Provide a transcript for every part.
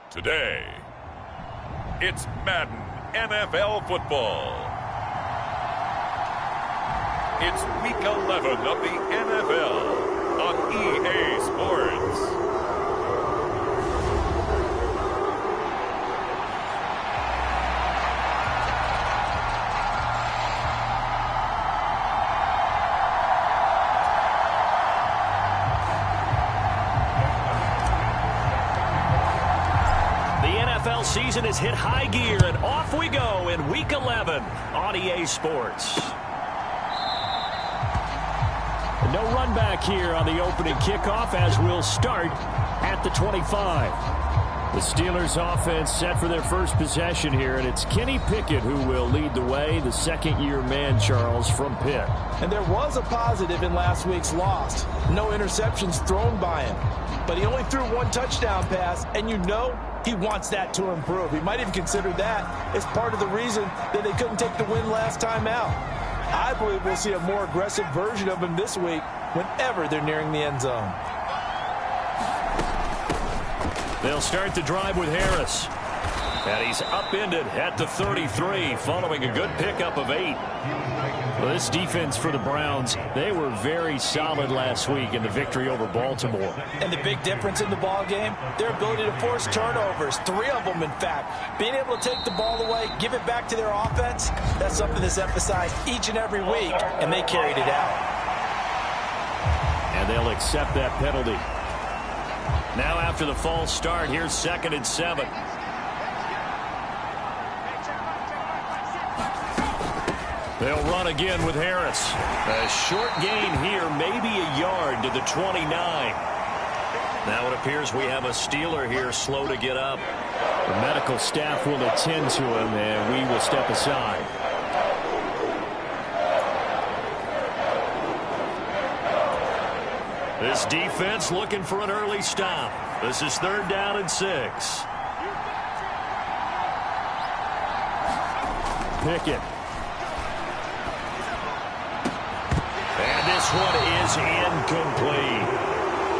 Today, it's Madden NFL football. It's Week 11 of the NFL on EA Sports. Season has hit high gear, and off we go in Week 11 on EA Sports. No run back here on the opening kickoff as we'll start at the 25. The Steelers offense set for their first possession here, and it's Kenny Pickett who will lead the way, the second-year man, Charles, from Pitt. And there was a positive in last week's loss. No interceptions thrown by him. But he only threw one touchdown pass, and you know he wants that to improve. He might even consider that as part of the reason that they couldn't take the win last time out. I believe we'll see a more aggressive version of him this week whenever they're nearing the end zone. They'll start the drive with Harris. And he's upended at the 33 following a good pickup of 8. Well, this defense for the Browns, they were very solid last week in the victory over Baltimore. And the big difference in the ball game, their ability to force turnovers, 3 of them in fact. Being able to take the ball away, give it back to their offense, that's something that's emphasized each and every week, and they carried it out. And they'll accept that penalty. Now after the false start, here's 2nd and 7. They'll run again with Harris. A short gain here, maybe a yard to the 29. Now it appears we have a Steeler here slow to get up. The medical staff will attend to him, and we will step aside. This defense looking for an early stop. This is 3rd down and 6. Pickett. This one is incomplete.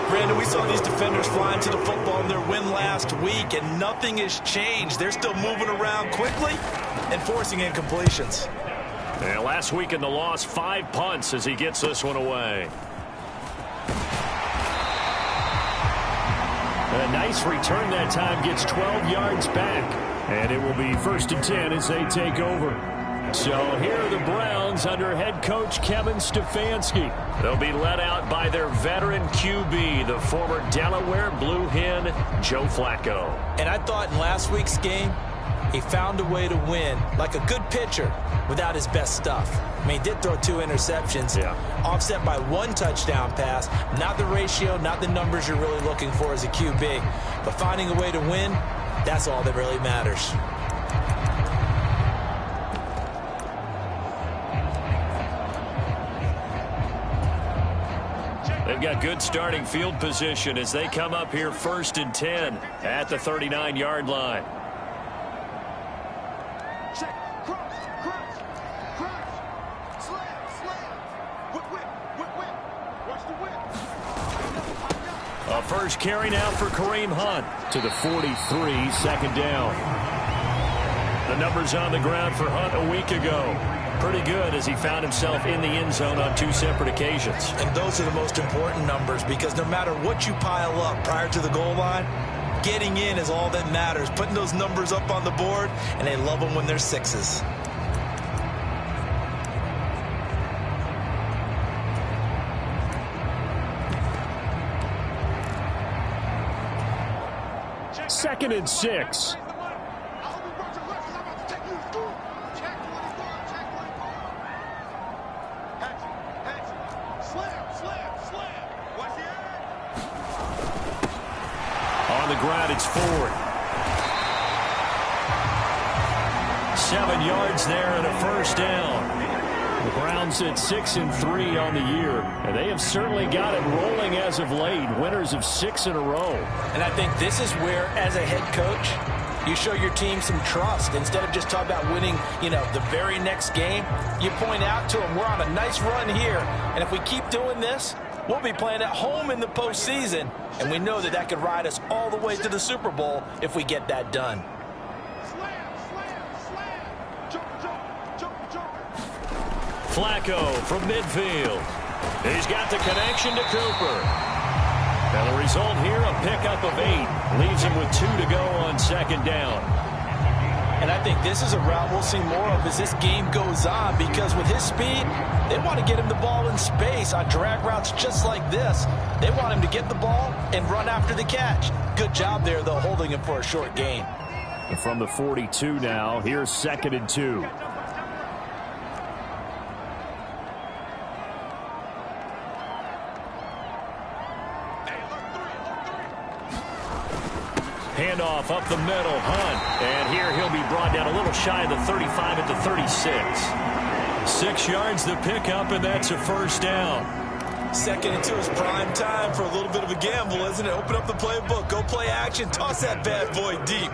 Brandon, we saw these defenders flying to the football in their win last week, and nothing has changed. They're still moving around quickly and forcing incompletions. And last week in the loss, 5 punts as he gets this one away. A nice return that time, gets 12 yards back. And it will be 1st and 10 as they take over. So here are the Browns under head coach Kevin Stefanski. They'll be led out by their veteran QB, the former Delaware Blue Hen, Joe Flacco. And I thought in last week's game, he found a way to win like a good pitcher without his best stuff. I mean, he did throw 2 interceptions, offset by 1 touchdown pass. Not the ratio, not the numbers you're really looking for as a QB. But finding a way to win, that's all that really matters. They've got good starting field position as they come up here 1st and 10 at the 39-yard line. Check, cross, slam, whip. Watch the whip. A first carry now for Kareem Hunt to the 43, 2nd down. The numbers on the ground for Hunt a week ago. Pretty good as he found himself in the end zone on 2 separate occasions. And those are the most important numbers because no matter what you pile up prior to the goal line, getting in is all that matters. Putting those numbers up on the board, and they love them when they're 6s. Second and 6. On the ground, it's Ford. 7 yards there and a 1st down. The Browns at 6-3 on the year, and they have certainly got it rolling as of late. Winners of 6 in a row. And I think this is where, as a head coach, you show your team some trust. Instead of just talking about winning, the very next game, you point out to them, we're on a nice run here, and if we keep doing this, We'll be playing at home in the postseason, and we know that that could ride us all the way to the Super Bowl if we get that done. Flacco from midfield. He's got the connection to Cooper. And the result here, a pickup of 8. Leaves him with 2 to go on second down. And I think this is a route we'll see more of as this game goes on, because with his speed, they want to get him the ball in space on drag routes just like this. They want him to get the ball and run after the catch. Good job there, though, holding him for a short gain. And from the 42 now, here's 2nd and 2. Handoff up the middle, Hunt. And here he'll be brought down a little shy of the 35 at the 36. 6 yards the pickup, and that's a first down. 2nd and 2 is prime time for a little bit of a gamble, isn't it? Open up the playbook, go play action, toss that bad boy deep.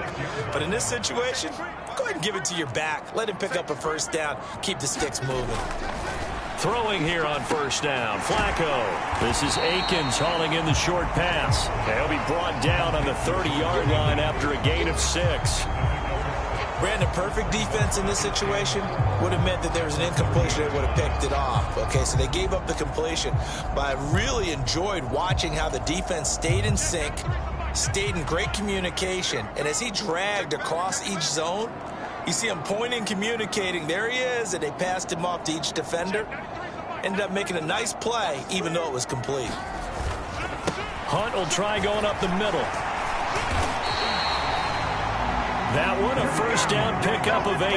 But in this situation, go ahead and give it to your back. Let him pick up a first down. Keep the sticks moving. Throwing here on first down, Flacco. This is Akins hauling in the short pass. He'll be brought down on the 30-yard line after a gain of 6. Brandon, perfect defense in this situation would have meant that there was an incompletion. They would have picked it off. Okay, so they gave up the completion. But I really enjoyed watching how the defense stayed in sync, stayed in great communication. And as he dragged across each zone, you see him pointing, communicating. There he is, and they passed him off to each defender. Ended up making a nice play, even though it was complete. Hunt will try going up the middle. That one, a first down pickup of 8.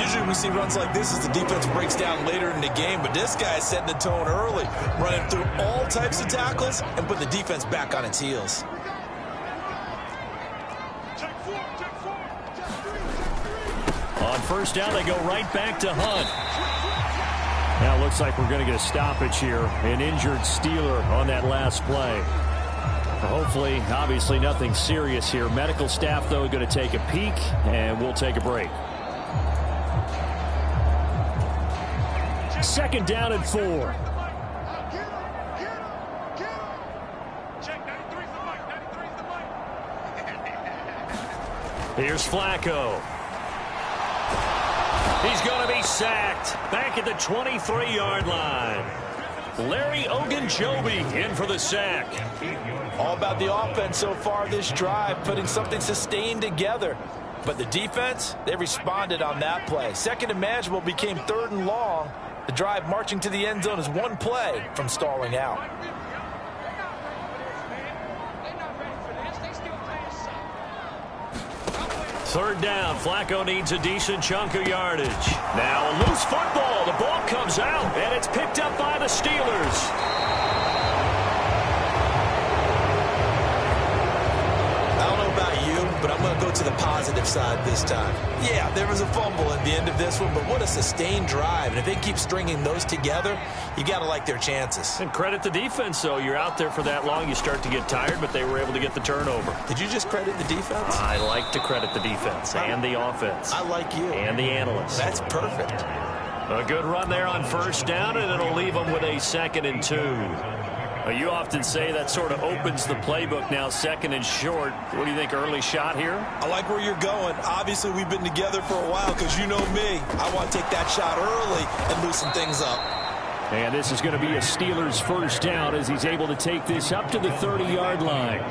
Usually we see runs like this as the defense breaks down later in the game, but this guy is setting the tone early, running through all types of tackles and put the defense back on its heels. On first down, they go right back to Hunt. Now it looks like we're going to get a stoppage here. An injured Steeler on that last play. Hopefully, obviously nothing serious here. Medical staff, though, going to take a peek, and we'll take a break. 2nd down and 4. Here's Flacco. He's going to be sacked back at the 23-yard line. Larry Ogunjobi in for the sack. All about the offense so far this drive, putting something sustained together. But the defense, they responded on that play. 2nd and manageable became 3rd and long. The drive marching to the end zone is one play from stalling out. Third down. Flacco needs a decent chunk of yardage. Now a loose football. The ball comes out, and it's picked up by the Steelers. But I'm going to go to the positive side this time. Yeah, there was a fumble at the end of this one, but what a sustained drive. And if they keep stringing those together, you got to like their chances. And credit the defense, though. You're out there for that long, you start to get tired, but they were able to get the turnover. Did you just credit the defense? I like to credit the defense and the offense. I like you. And the analysts. That's perfect. A good run there on first down, and it'll leave them with a 2nd and 2. You often say that sort of opens the playbook now, 2nd and short. What do you think, early shot here? I like where you're going. Obviously, we've been together for a while because you know me. I want to take that shot early and loosen things up. And this is going to be a Steelers first down as he's able to take this up to the 30-yard line.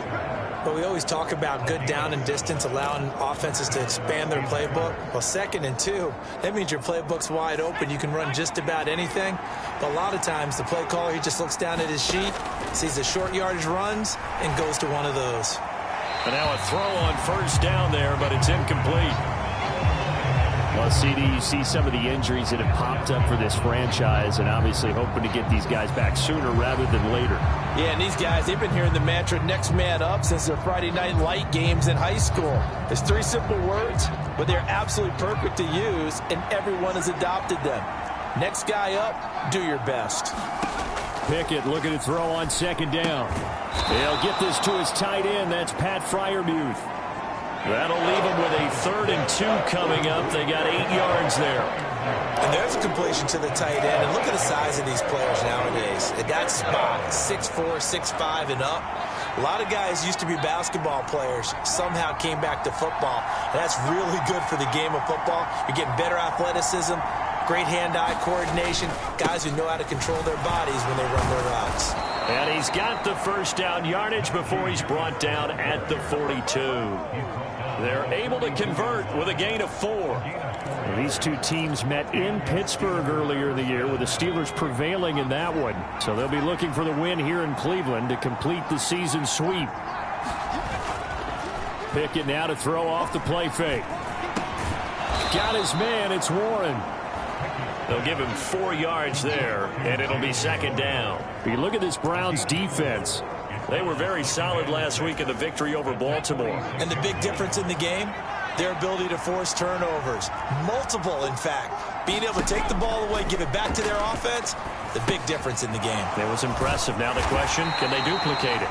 But we always talk about good down and distance, allowing offenses to expand their playbook. Well, 2nd and 2, that means your playbook's wide open. You can run just about anything. But a lot of times, the play caller, he just looks down at his sheet, sees the short yardage runs, and goes to one of those. And now a throw on first down there, but it's incomplete. Well, CD, you see some of the injuries that have popped up for this franchise, and obviously hoping to get these guys back sooner rather than later. Yeah, and these guys, they've been hearing the mantra next man up since their Friday night light games in high school. It's 3 simple words, but they're absolutely perfect to use, and everyone has adopted them. Next guy up, do your best. Pickett looking to throw on 2nd down. He'll get this to his tight end. That's Pat Freiermuth. That'll leave them with a 3rd and 2 coming up. They got 8 yards there. And there's a completion to the tight end. And look at the size of these players nowadays. At that spot, 6'4", 6'5", and up. A lot of guys used to be basketball players, somehow came back to football. And that's really good for the game of football. You're getting better athleticism, great hand-eye coordination, guys who know how to control their bodies when they run their routes. And he's got the first down yardage before he's brought down at the 42. They're able to convert with a gain of 4. These two teams met in Pittsburgh earlier in the year with the Steelers prevailing in that one. So they'll be looking for the win here in Cleveland to complete the season sweep. Pickett now to throw off the play fake. Got his man, it's Warren. They'll give him 4 yards there, and it'll be 2nd down. You look at this Browns defense. They were very solid last week in the victory over Baltimore. And the big difference in the game, their ability to force turnovers. Multiple, in fact. Being able to take the ball away, give it back to their offense, the big difference in the game. It was impressive. Now the question, can they duplicate it?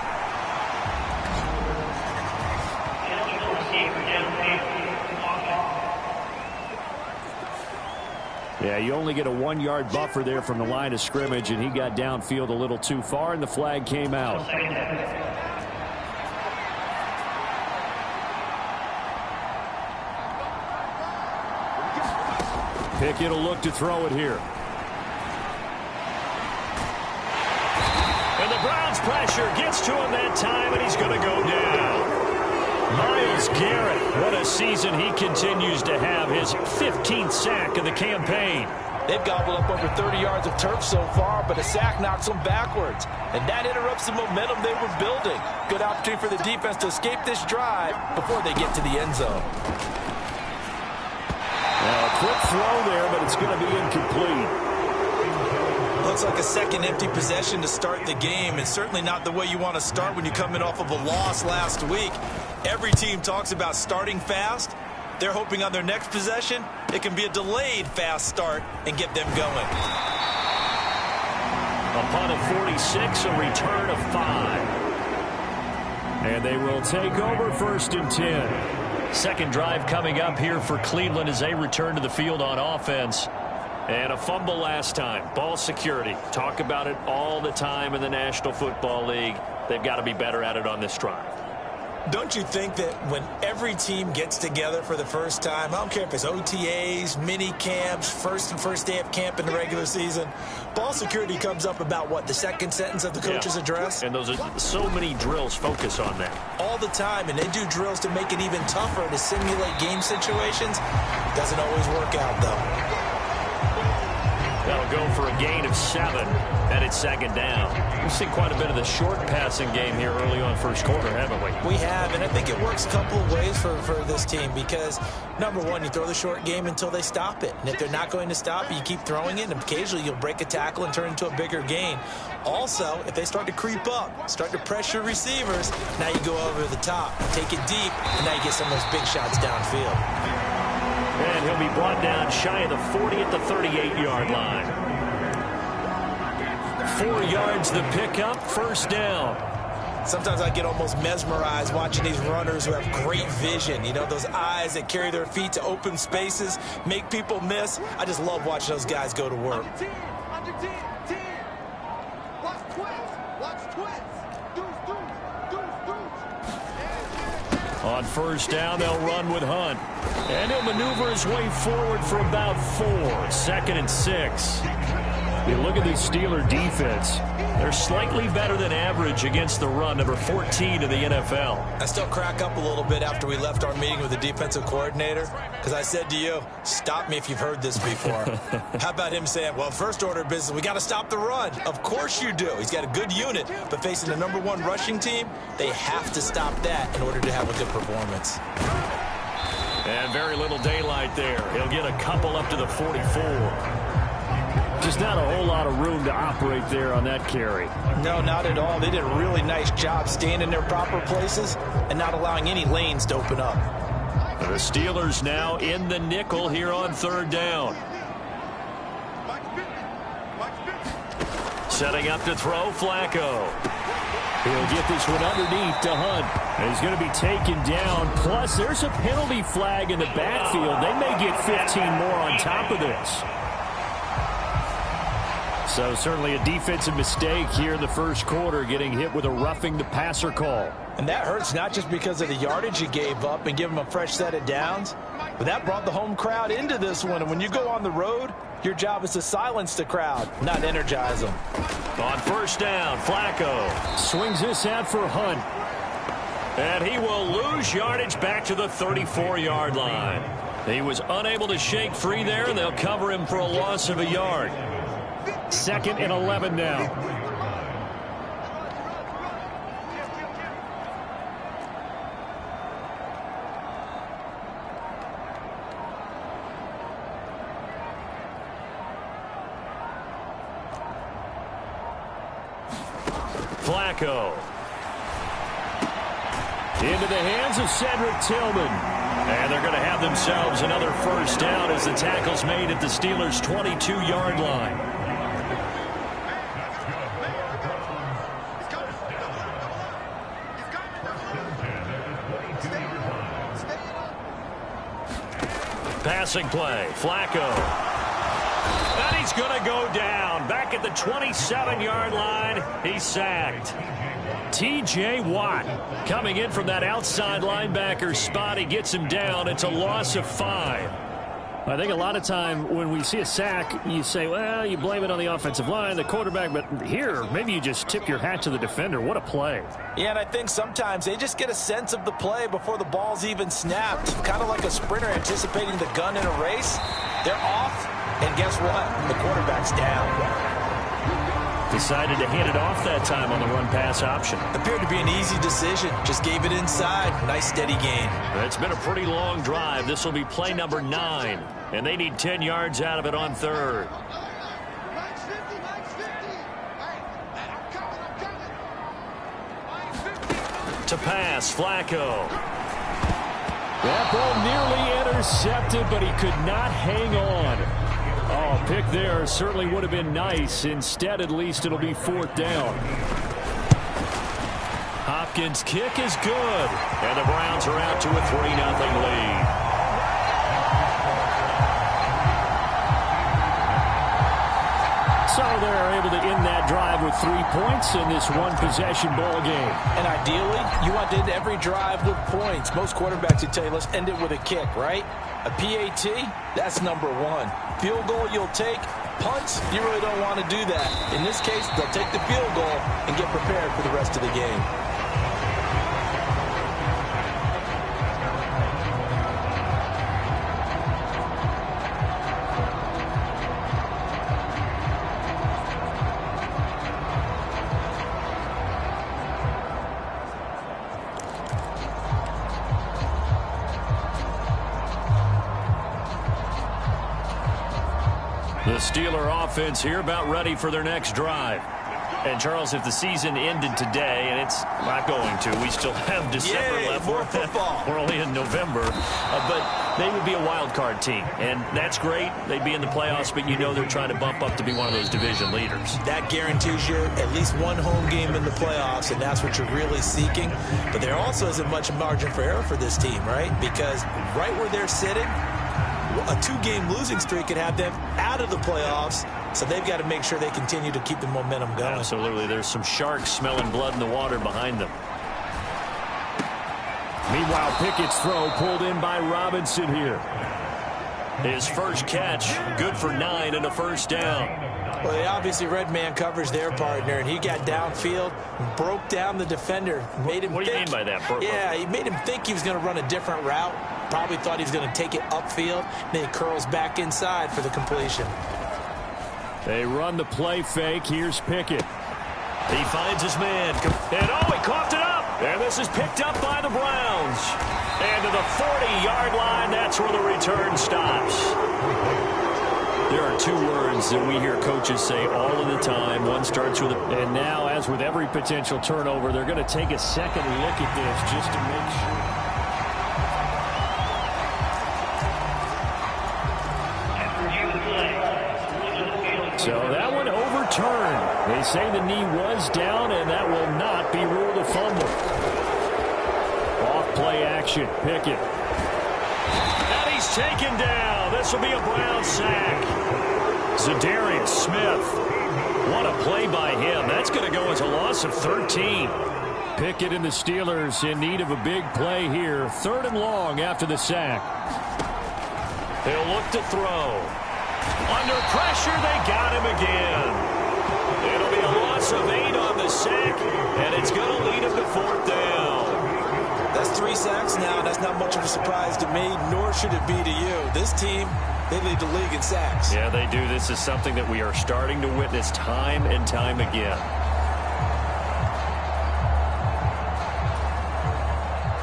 Yeah, you only get a 1-yard buffer there from the line of scrimmage, and he got downfield a little too far, and the flag came out. Pickett will look to throw it here. And the Browns pressure gets to him that time, and he's going to go down. Myles Garrett, what a season he continues to have, his 15th sack of the campaign. They've gobbled up over 30 yards of turf so far, but a sack knocks them backwards. And that interrupts the momentum they were building. Good opportunity for the defense to escape this drive before they get to the end zone. Now a quick throw there, but it's going to be incomplete. Looks like a second empty possession to start the game, and certainly not the way you want to start when you're coming off of a loss last week. Every team talks about starting fast. They're hoping on their next possession, it can be a delayed fast start and get them going. Upon a 46, a return of 5. And they will take over 1st and 10. Second drive coming up here for Cleveland as they return to the field on offense. And a fumble last time. Ball security. Talk about it all the time in the National Football League. They've got to be better at it on this drive. Don't you think that when every team gets together for the first time, I don't care if it's OTAs, mini camps, first day of camp in the regular season, ball security comes up about, what, the second sentence of the coach's address? And those are so many drills focus on that. All the time, and they do drills to make it even tougher to simulate game situations. Doesn't always work out, though. That'll go for a gain of 7, and it's 2nd down. We've seen quite a bit of the short passing game here early on first quarter, haven't we? We have, and I think it works a couple of ways for this team because, number one, you throw the short game until they stop it. And if they're not going to stop it, you keep throwing it, and occasionally you'll break a tackle and turn it into a bigger gain. Also, if they start to creep up, start to pressure receivers, now you go over the top, take it deep, and now you get some of those big shots downfield. And he'll be brought down shy of the 40 at the 38-yard line. 4 yards the pickup, 1st down. Sometimes I get almost mesmerized watching these runners who have great vision. You know, those eyes that carry their feet to open spaces, make people miss. I just love watching those guys go to work. Under 10. Watch twins. On 1st down, they'll run with Hunt. And he'll maneuver his way forward for about 4. 2nd and 6. You look at the Steeler defense. They're slightly better than average against the run, number 14 in the NFL. I still crack up a little bit after we left our meeting with the defensive coordinator because I said to you, stop me if you've heard this before. How about him saying, well, first order of business, we got to stop the run. Of course you do. He's got a good unit, but facing the number 1 rushing team, they have to stop that in order to have a good performance. And very little daylight there. He'll get a couple up to the 44. Just not a whole lot of room to operate there on that carry. No, not at all. They did a really nice job staying in their proper places and not allowing any lanes to open up. The Steelers now in the nickel here on 3rd down. Setting up to throw, Flacco. He'll get this one underneath to Hunt. And he's going to be taken down. Plus, there's a penalty flag in the backfield. They may get 15 more on top of this. So certainly a defensive mistake here in the first quarter, getting hit with a roughing the passer call. And that hurts not just because of the yardage you gave up and give them a fresh set of downs, but that brought the home crowd into this one. And when you go on the road, your job is to silence the crowd, not energize them. On first down, Flacco swings this out for Hunt. And he will lose yardage back to the 34-yard line. He was unable to shake free there, and they'll cover him for a loss of a yard. 2nd and 11 now. Flacco. Into the hands of Cedric Tillman. And they're going to have themselves another first down as the tackle's made at the Steelers' 22-yard line. Passing play, Flacco. And he's going to go down. Back at the 27-yard line, he's sacked. T.J. Watt coming in from that outside linebacker spot. He gets him down. It's a loss of 5. I think a lot of time when we see a sack, you say, well, you blame it on the offensive line, the quarterback, but here, maybe you just tip your hat to the defender. What a play. Yeah, and I think sometimes they just get a sense of the play before the ball's even snapped. Kind of like a sprinter anticipating the gun in a race. They're off, and guess what? The quarterback's down. Decided to hand it off that time on the run-pass option. Appeared to be an easy decision. Just gave it inside. Nice, steady gain. It's been a pretty long drive. This will be play number 9. And they need 10 yards out of it on 3rd. To pass, Flacco. That ball nearly intercepted, but he could not hang on. Oh, pick there certainly would have been nice. Instead, at least it'll be 4th down. Hopkins' kick is good. And the Browns are out to a 3-0 lead. So they're able to end that drive with 3 points in this one-possession ball game. And ideally, you want to end every drive with points. Most quarterbacks would tell you, let's end it with a kick, right? A PAT, that's number 1. Field goal you'll take. Punts, you really don't want to do that. In this case, they'll take the field goal and get prepared for the rest of the game. The Steeler offense here about ready for their next drive. And, Charles, if the season ended today, and it's not going to, we still have December left. More football. We're only in November. But they would be a wild card team. And that's great. They'd be in the playoffs, but you know they're trying to bump up to be one of those division leaders. That guarantees you at least one home game in the playoffs, and that's what you're really seeking. But there also isn't much margin for error for this team, right? Because right where they're sitting, a 2-game losing streak could have them out of the playoffs, so they've got to make sure they continue to keep the momentum going. Absolutely. There's some sharks smelling blood in the water behind them. Meanwhile, Pickett's throw pulled in by Robinson here. His first catch, good for 9 and a first down. Well, they obviously read man coverage their partner, and he got downfield, broke down the defender, made him What do you mean by that? Yeah, he made him think he was going to run a different route. Probably thought he was going to take it upfield. Then he curls back inside for the completion. They run the play fake. Here's Pickett. He finds his man. And, oh, he coughed it up. And this is picked up by the Browns. And to the 40-yard line, that's where the return stops. There are 2 words that we hear coaches say all of the time. One starts with a... And now, as with every potential turnover, they're going to take a second look at this just to make sure. So that one overturned. They say the knee was down, and that will not be ruled a fumble. Off play action. Pickett. And he's taken down. This will be a Brown sack. Zadarius Smith. What a play by him. That's going to go as a loss of 13. Pickett and the Steelers in need of a big play here. 3rd and long after the sack. They'll look to throw. Under pressure, they got him again. It'll be a loss of 8 on the sack, and it's going to lead him to 4th down. That's 3 sacks now. That's not much of a surprise to me, nor should it be to you. This team, they lead the league in sacks. Yeah, they do. This is something that we are starting to witness time and time again.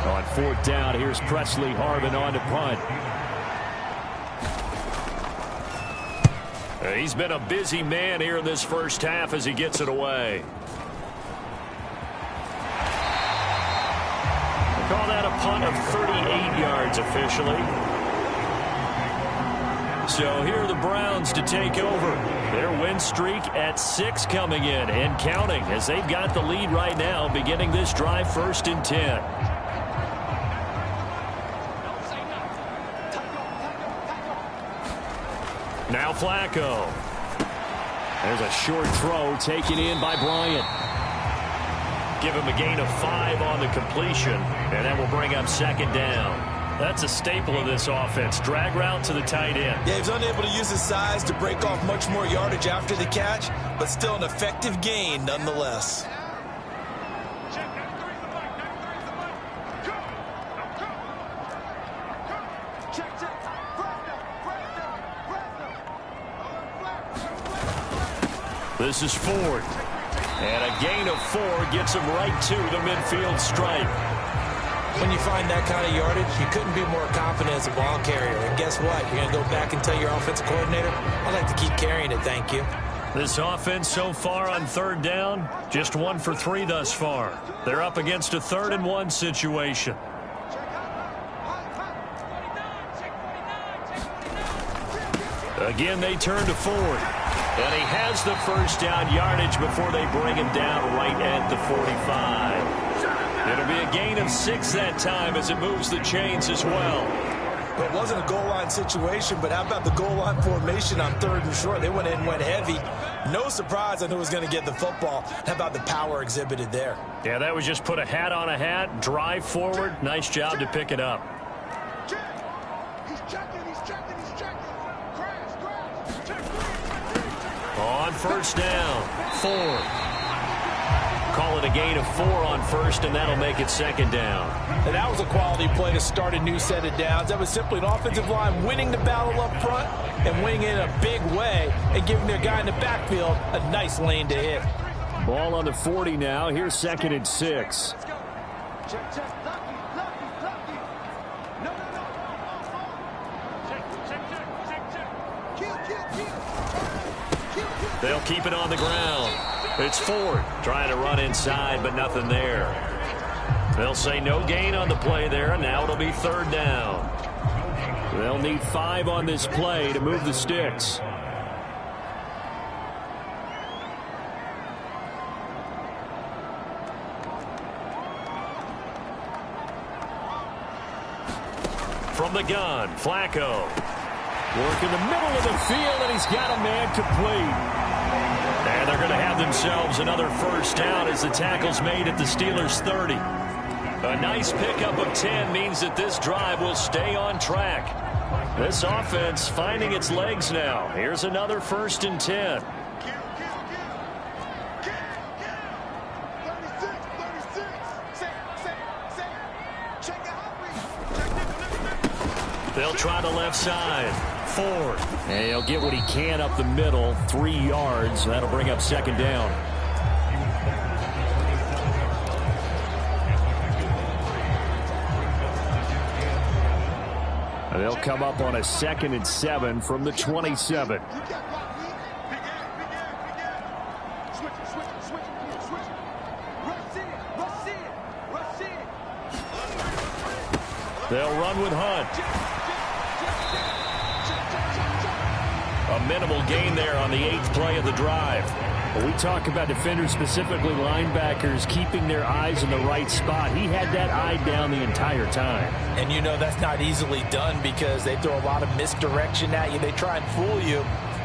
On 4th down, here's Presley Harvin on to punt. He's been a busy man here in this first half as he gets it away. Call that a punt of 38 yards officially. So here are the Browns to take over. Their win streak at 6 coming in and counting as they've got the lead right now beginning this drive 1st and 10. Now Flacco. There's a short throw taken in by Bryant. Give him a gain of 5 on the completion, and that will bring up 2nd down. That's a staple of this offense. Drag route to the tight end. Yeah, he's unable to use his size to break off much more yardage after the catch, but still an effective gain nonetheless. This is Ford. And a gain of 4 gets him right to the midfield stripe. When you find that kind of yardage, you couldn't be more confident as a ball carrier. And guess what? You're going to go back and tell your offensive coordinator, I'd like to keep carrying it, thank you. This offense so far on 3rd down, just 1 for 3 thus far. They're up against a 3rd and 1 situation. Again, they turn to Ford. And he has the first down yardage before they bring him down right at the 45. It'll be a gain of 6 that time as it moves the chains as well. It wasn't a goal line situation, but how about the goal line formation on 3rd and short? They went in, went heavy. No surprise on who was going to get the football. How about the power exhibited there? Yeah, that was just put a hat on a hat, drive forward. Nice job to pick it up. He's checking. On 1st down, Ford. Call it a gain of 4 on 1st, and that'll make it 2nd down. And that was a quality play to start a new set of downs. That was simply an offensive line winning the battle up front and winning it in a big way and giving their guy in the backfield a nice lane to hit. Ball on the 40 now. Here's 2nd and 6. Check. Lucky. No. Check. Kill. They'll keep it on the ground. It's Ford trying to run inside, but nothing there. They'll say no gain on the play there, and now it'll be 3rd down. They'll need 5 on this play to move the sticks. From the gun, Flacco. Work in the middle of the field, and he's got a man complete. And they're going to have themselves another 1st down as the tackle's made at the Steelers' 30. A nice pickup of 10 means that this drive will stay on track. This offense finding its legs now. Here's another 1st and 10. They'll try the left side. Ford. And he'll get what he can up the middle. 3 yards. That'll bring up 2nd down. And they'll come up on a 2nd and 7 from the 27. They'll run with Hunt. A minimal gain there on the 8th play of the drive. When we talk about defenders, specifically linebackers, keeping their eyes in the right spot, he had that eye down the entire time. And you know that's not easily done because they throw a lot of misdirection at you. They try and fool you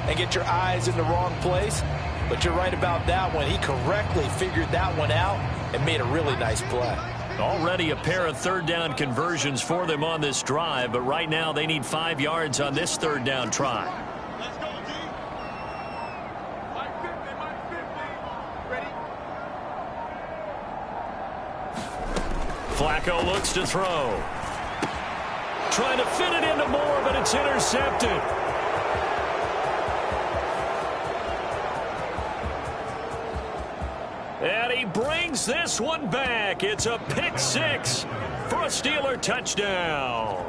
and get your eyes in the wrong place. But you're right about that one. He correctly figured that one out and made a really nice play. Already a pair of third down conversions for them on this drive, but right now they need 5 yards on this third down try. Let's go, D. Mike 50, Mike 50. Ready? Flacco looks to throw. Trying to fit it into Moore, but it's intercepted. And he brings this one back. It's a pick six for a Steeler touchdown.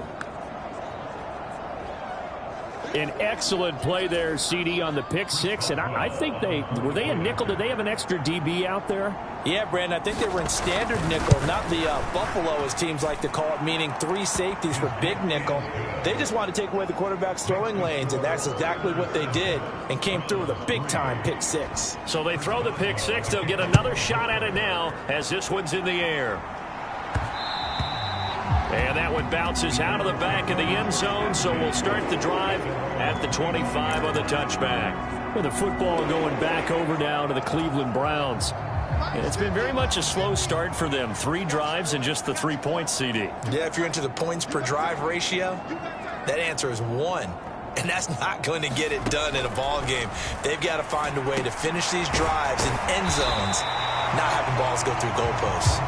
An excellent play there, CD, on the pick six. And I think were they a nickel? Did they have an extra DB out there? Yeah, Brandon, I think they were in standard nickel, not the Buffalo, as teams like to call it, meaning 3 safeties for big nickel. They just wanted to take away the quarterback's throwing lanes, and that's exactly what they did and came through with a big-time pick six. So they throw the pick six. They'll get another shot at it now as this one's in the air. And that one bounces out of the back of the end zone, so we'll start the drive at the 25 on the touchback. With the football going back over now to the Cleveland Browns. And it's been very much a slow start for them. 3 drives and just the 3 points, CD. Yeah, if you're into the points per drive ratio, that answer is 1. And that's not going to get it done in a ball game. They've got to find a way to finish these drives in end zones, not having balls go through goalposts.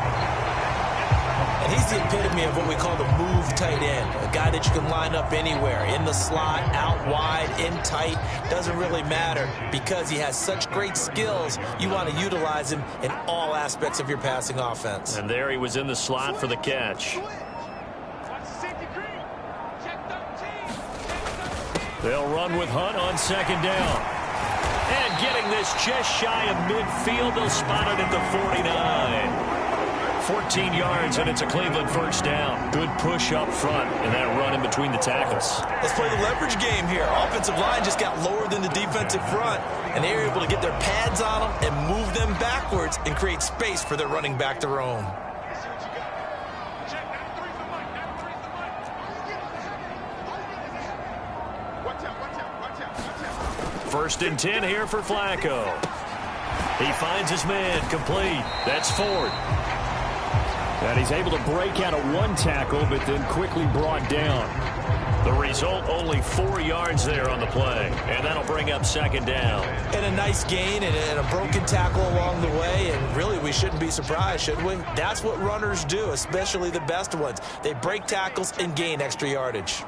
And he's the epitome of what we call the move tight end, a guy that you can line up anywhere, in the slot, out wide, in tight, doesn't really matter because he has such great skills. You want to utilize him in all aspects of your passing offense. And there he was in the slot for the catch. They'll run with Hunt on second down. And getting this just shy of midfield, they'll spot it at the 49. 14 yards, and it's a Cleveland first down. Good push up front, and that run in between the tackles. Let's play the leverage game here. Offensive line just got lower than the defensive front, and they were able to get their pads on them and move them backwards and create space for their running back to roam. First and 10 here for Flacco. He finds his man, complete. That's Ford. And he's able to break out of 1 tackle, but then quickly brought down. The result, only 4 yards there on the play. And that'll bring up second down. And a nice gain and a broken tackle along the way. And really, we shouldn't be surprised, should we? That's what runners do, especially the best ones. They break tackles and gain extra yardage.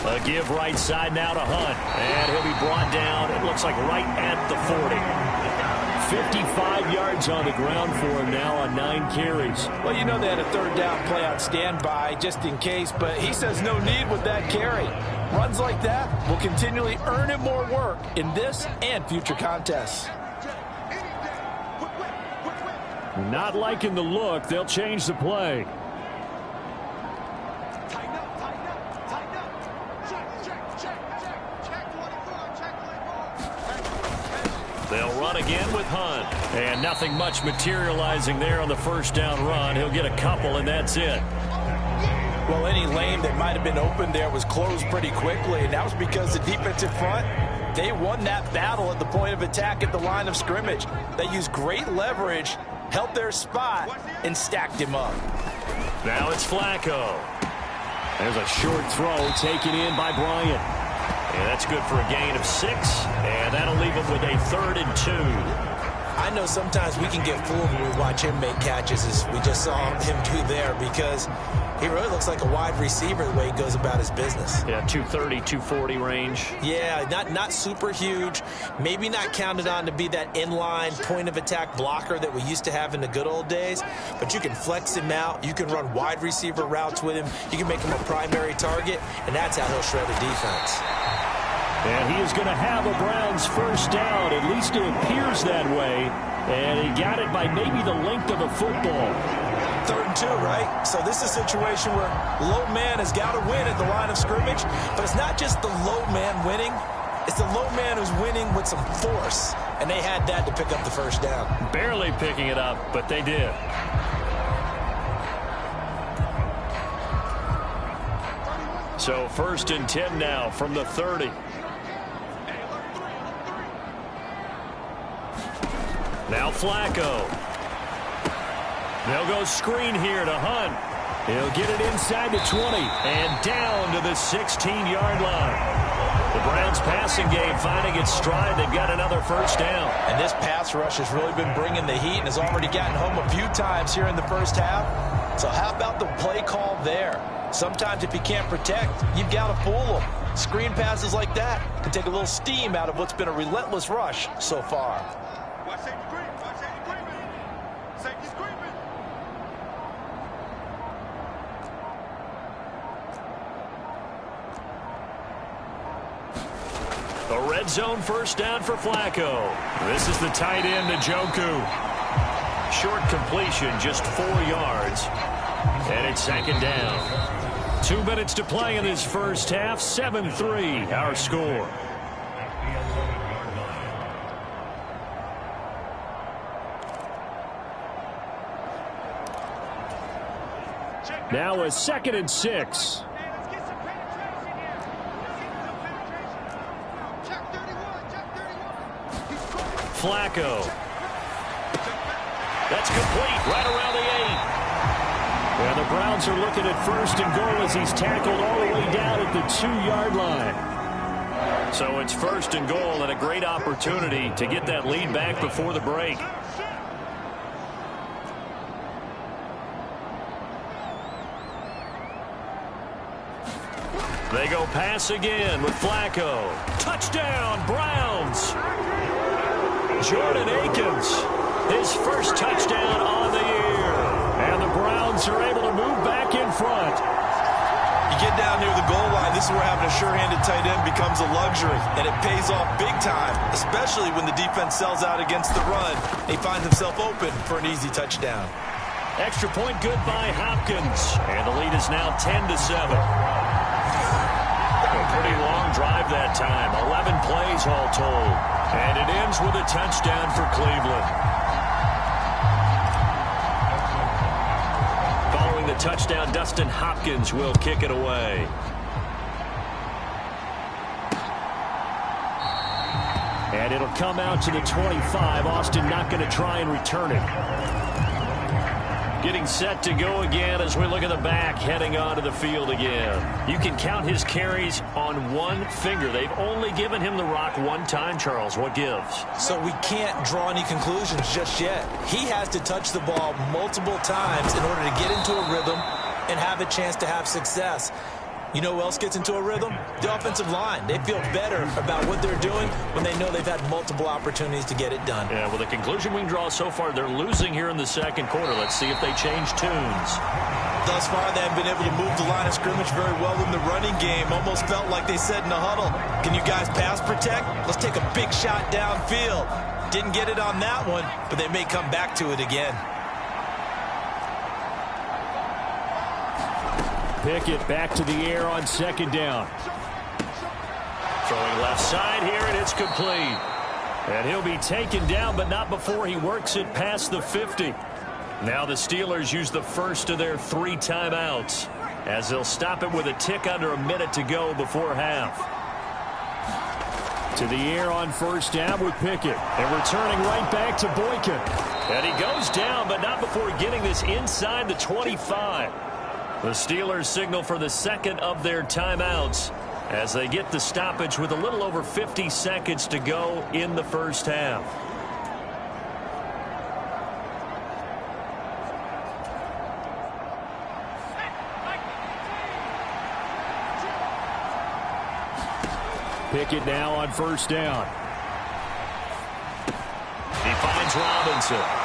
A give right side now to Hunt. And he'll be brought down, it looks like right at the 40. 55 yards on the ground for him now on 9 carries. Well, you know they had a third down play on standby just in case, but he says no need with that carry. Runs like that will continually earn him more work in this and future contests. Not liking the look. They'll change the play. They'll run again with Hunt. And nothing much materializing there on the first down run. He'll get a couple, and that's it. Well, any lane that might have been open there was closed pretty quickly, and that was because the defensive front, they won that battle at the point of attack at the line of scrimmage. They used great leverage, held their spot, and stacked him up. Now it's Flacco. There's a short throw taken in by Bryant. And that's good for a gain of 6, and that'll leave him with a 3rd and 2. I know sometimes we can get fooled when we watch him make catches, as we just saw him do there, because he really looks like a wide receiver the way he goes about his business. Yeah, 230, 240 range. Yeah, not super huge. Maybe not counted on to be that inline point-of-attack blocker that we used to have in the good old days, but you can flex him out. You can run wide receiver routes with him. You can make him a primary target, and that's how he'll shred a defense. And he is going to have a Browns first down. At least it appears that way. And he got it by maybe the length of a football. 3rd and 2, right? So this is a situation where low man has got to win at the line of scrimmage. But it's not just the low man winning. It's the low man who's winning with some force, and they had that to pick up the first down. Barely picking it up, but they did. So 1st and 10 now from the 30. Now Flacco. They'll go screen here to Hunt. He'll get it inside the 20 and down to the 16-yard line. The Browns passing game finding its stride. They've got another first down. And this pass rush has really been bringing the heat and has already gotten home a few times here in the first half. So how about the play call there? Sometimes if you can't protect, you've got to fool them. Screen passes like that can take a little steam out of what's been a relentless rush so far. Watch safety screen. Watch safety screaming. Safety screaming. A red zone first down for Flacco. This is the tight end, Njoku. Short completion, just 4 yards. And it's 2nd down. 2 minutes to play in this first half. 7-3, our score. Now a 2nd and 6. Flacco. That's complete right around the 8. And the Browns are looking at 1st and goal as he's tackled all the way down at the 2-yard line. So it's 1st and goal and a great opportunity to get that lead back before the break. They go pass again with Flacco. Touchdown, Browns. Jordan Akins, his first touchdown on the year. And the Browns are able to move back in front. You get down near the goal line, this is where having a sure-handed tight end becomes a luxury, and it pays off big time, especially when the defense sells out against the run. He finds himself open for an easy touchdown. Extra point good by Hopkins, and the lead is now 10-7. A pretty long drive that time, 11 plays all told. And it ends with a touchdown for Cleveland. Following the touchdown, Dustin Hopkins will kick it away. And it'll come out to the 25. Austin not going to try and return it. Getting set to go again as we look at the back, heading onto the field again. You can count his carries on one finger. They've only given him the rock one time, Charles. What gives? So we can't draw any conclusions just yet. He has to touch the ball multiple times in order to get into a rhythm and have a chance to have success. You know who else gets into a rhythm? The offensive line. They feel better about what they're doing when they know they've had multiple opportunities to get it done. Yeah, well, the conclusion we can draw so far, they're losing here in the 2nd quarter. Let's see if they change tunes. Thus far, they haven't been able to move the line of scrimmage very well in the running game. Almost felt like they said in the huddle, can you guys pass protect? Let's take a big shot downfield. Didn't get it on that one, but they may come back to it again. Pickett back to the air on 2nd down. Throwing left side here, and it's complete. And he'll be taken down, but not before he works it past the 50. Now the Steelers use the first of their 3 timeouts as they'll stop it with a tick under a minute to go before half. To the air on 1st down with Pickett. And returning right back to Boykin. And he goes down, but not before getting this inside the 25. The Steelers signal for the 2nd of their timeouts as they get the stoppage with a little over 50 seconds to go in the first half. Pickett now on 1st down. He finds Robinson.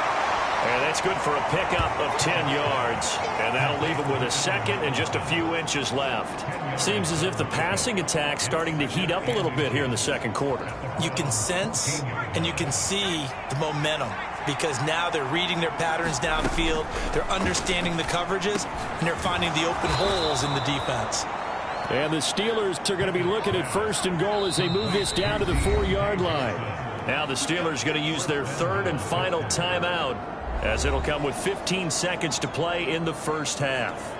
And that's good for a pickup of 10 yards. And that'll leave him with a 2nd and just a few inches left. Seems as if the passing attack's starting to heat up a little bit here in the 2nd quarter. You can sense and you can see the momentum because now they're reading their patterns downfield, they're understanding the coverages, and they're finding the open holes in the defense. And the Steelers are going to be looking at 1st and goal as they move this down to the 4-yard line. Now the Steelers are going to use their 3rd and final timeout, as it'll come with 15 seconds to play in the first half.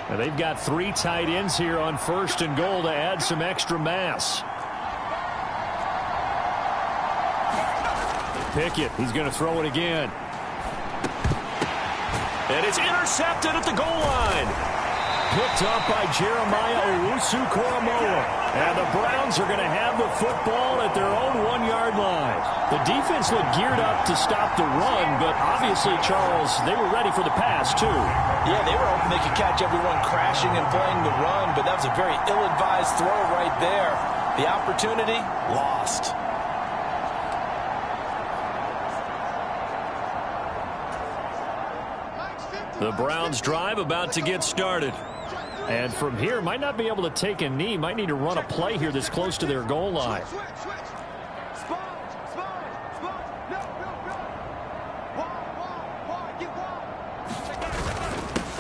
Now they've got 3 tight ends here on 1st and goal to add some extra mass. Pickett, he's going to throw it again. And it's intercepted at the goal line. Picked up by Jeremiah Owusu-Koramoah. And the Browns are going to have the football at their own 1-yard line. The defense looked geared up to stop the run, but obviously, Charles, they were ready for the pass, too. Yeah, they were hoping they could catch everyone crashing and playing the run, but that was a very ill-advised throw right there. The opportunity, lost. The Browns drive about to get started. And from here, might not be able to take a knee. Might need to run a play here this close to their goal line.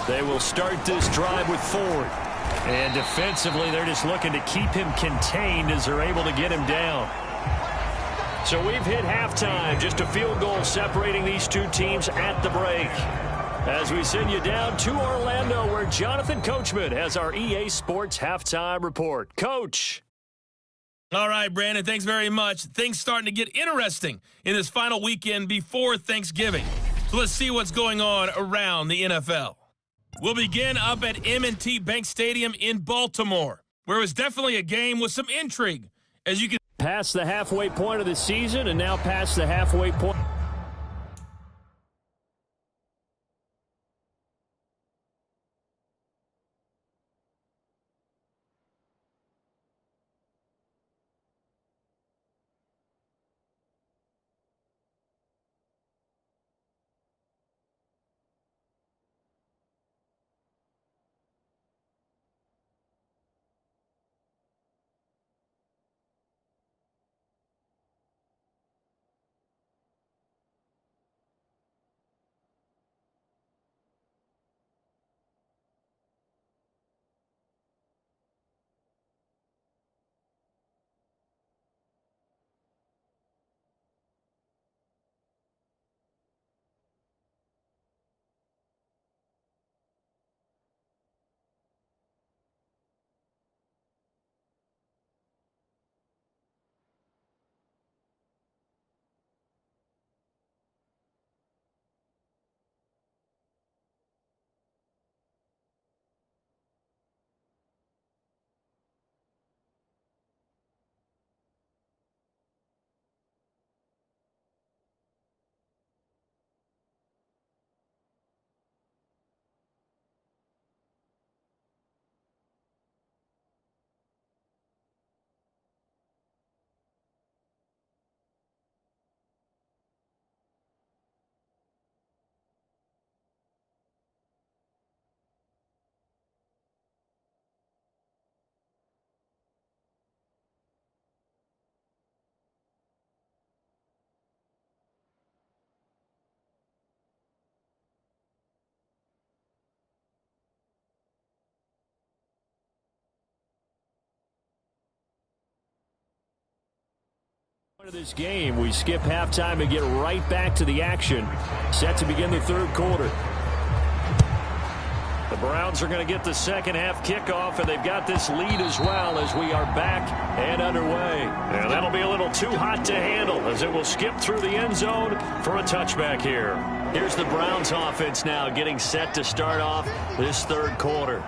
They will start this drive with Ford. And defensively, they're just looking to keep him contained as they're able to get him down. So we've hit halftime. Just a field goal separating these two teams at the break. As we send you down to Orlando, where Jonathan Coachman has our EA Sports Halftime Report. Coach. All right, Brandon, thanks very much. Things starting to get interesting in this final weekend before Thanksgiving. So let's see what's going on around the NFL. We'll begin up at M&T Bank Stadium in Baltimore, where it was definitely a game with some intrigue. As you can past the halfway point of the season and now past the halfway point. Of this game, we skip halftime and get right back to the action. Set to begin the third quarter. The Browns are going to get the second half kickoff, and they've got this lead as well as we are back and underway. And that'll be a little too hot to handle as it will skip through the end zone for a touchback here. Here's the Browns offense now getting set to start off this third quarter.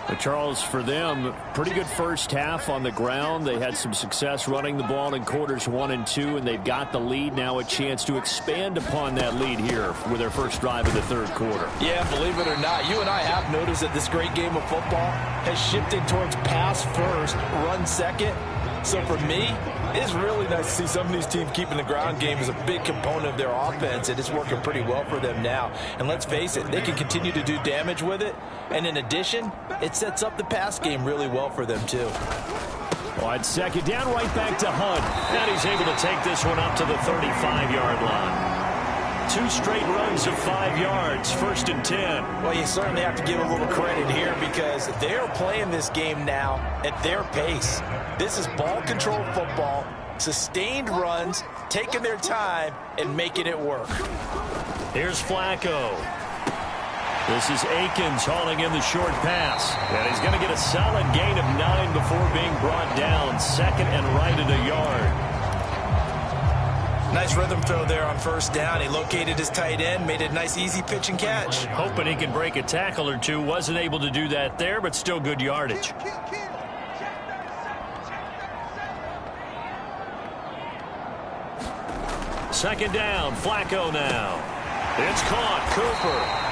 But Charles, for them, pretty good first half on the ground. They had some success running the ball in quarters 1 and 2, and they've got the lead. Now a chance to expand upon that lead here with their first drive of the third quarter. Yeah, believe it or not, you and I have noticed that this great game of football has shifted towards pass first, run second. So for me, it's really nice to see some of these teams keeping the ground game as a big component of their offense, and it's working pretty well for them now. And let's face it, they can continue to do damage with it. And in addition, it sets up the pass game really well for them too. On second down, right back to Hunt. And he's able to take this one up to the 35-yard line. 2 straight runs of 5 yards, 1st and 10. Well, you certainly have to give a little credit here because they're playing this game now at their pace. This is ball control football, sustained runs, taking their time, and making it work. Here's Flacco. This is Akins hauling in the short pass. And he's going to get a solid gain of 9 before being brought down. 2nd and right at a yard. Nice rhythm throw there on 1st down. He located his tight end, made it a nice easy pitch and catch. Hoping he can break a tackle or two. Wasn't able to do that there, but still good yardage. Second down, Flacco now. It's caught, Cooper.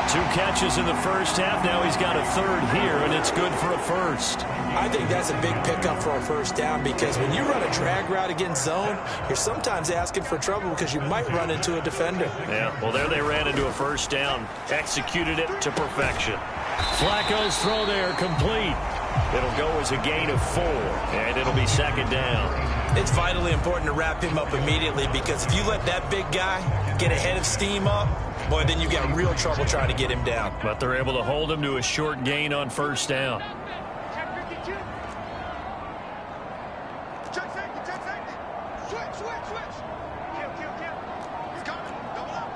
2 catches in the first half. Now he's got a 3rd here, and it's good for a 1st. I think that's a big pickup for a 1st down because when you run a drag route against zone, you're sometimes asking for trouble because you might run into a defender. Yeah, well, there they ran into a 1st down. Executed it to perfection. Flacco's throw there, complete. It'll go as a gain of 4, and it'll be 2nd down. It's vitally important to wrap him up immediately because if you let that big guy get a head of steam up, boy, then you've got real trouble trying to get him down. But they're able to hold him to a short gain on 1st down. Check safety. Switch. Kill. He's coming. Double up.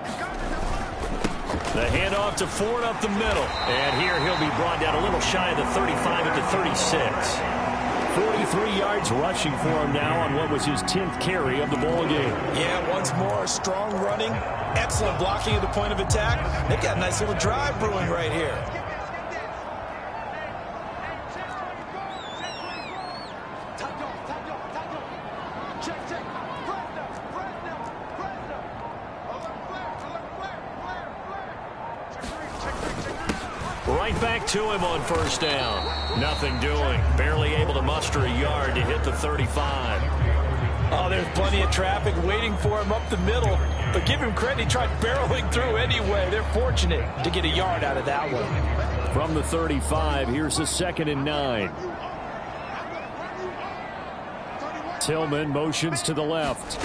He's coming. Double up. The handoff to Ford up the middle. And here he'll be brought down a little shy of the 35 at the 36. 43 yards rushing for him now on what was his 10th carry of the ball game. Yeah, once more, strong running, excellent blocking at the point of attack. They've got a nice little drive brewing right here. Right back to him on 1st down. Nothing doing. Barely able to muster a yard to hit the 35. Oh, there's plenty of traffic waiting for him up the middle. But give him credit, he tried barreling through anyway. They're fortunate to get a yard out of that one. From the 35, here's a 2nd and 9. Tillman motions to the left.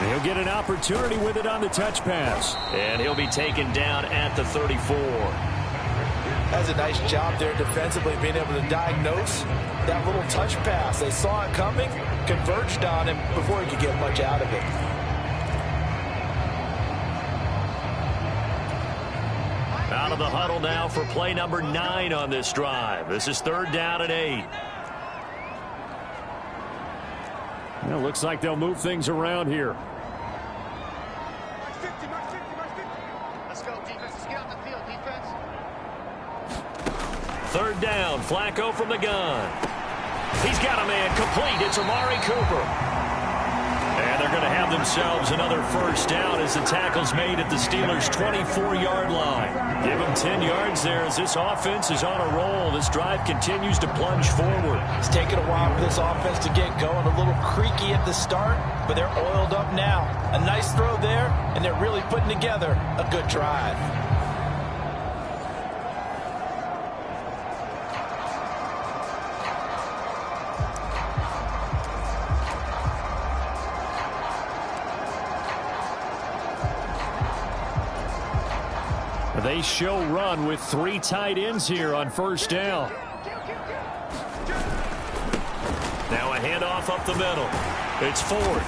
He'll get an opportunity with it on the touch pass. And he'll be taken down at the 34. That's a nice job there defensively, being able to diagnose that little touch pass. They saw it coming, converged on him before he could get much out of it. Out of the huddle now for play number 9 on this drive. This is 3rd down and 8. Well, looks like they'll move things around here. Let's go, defense. Let's get out the field, defense. 3rd down, Flacco from the gun. He's got a man complete. It's Amari Cooper. And they're going to have themselves another 1st down as the tackle's made at the Steelers' 24-yard line. Give them 10 yards there as this offense is on a roll. This drive continues to plunge forward. It's taken a while for this offense to get going. A little creaky at the start, but they're oiled up now. A nice throw there, and they're really putting together a good drive. They show run with 3 tight ends here on 1st down. Now a handoff up the middle. It's Ford.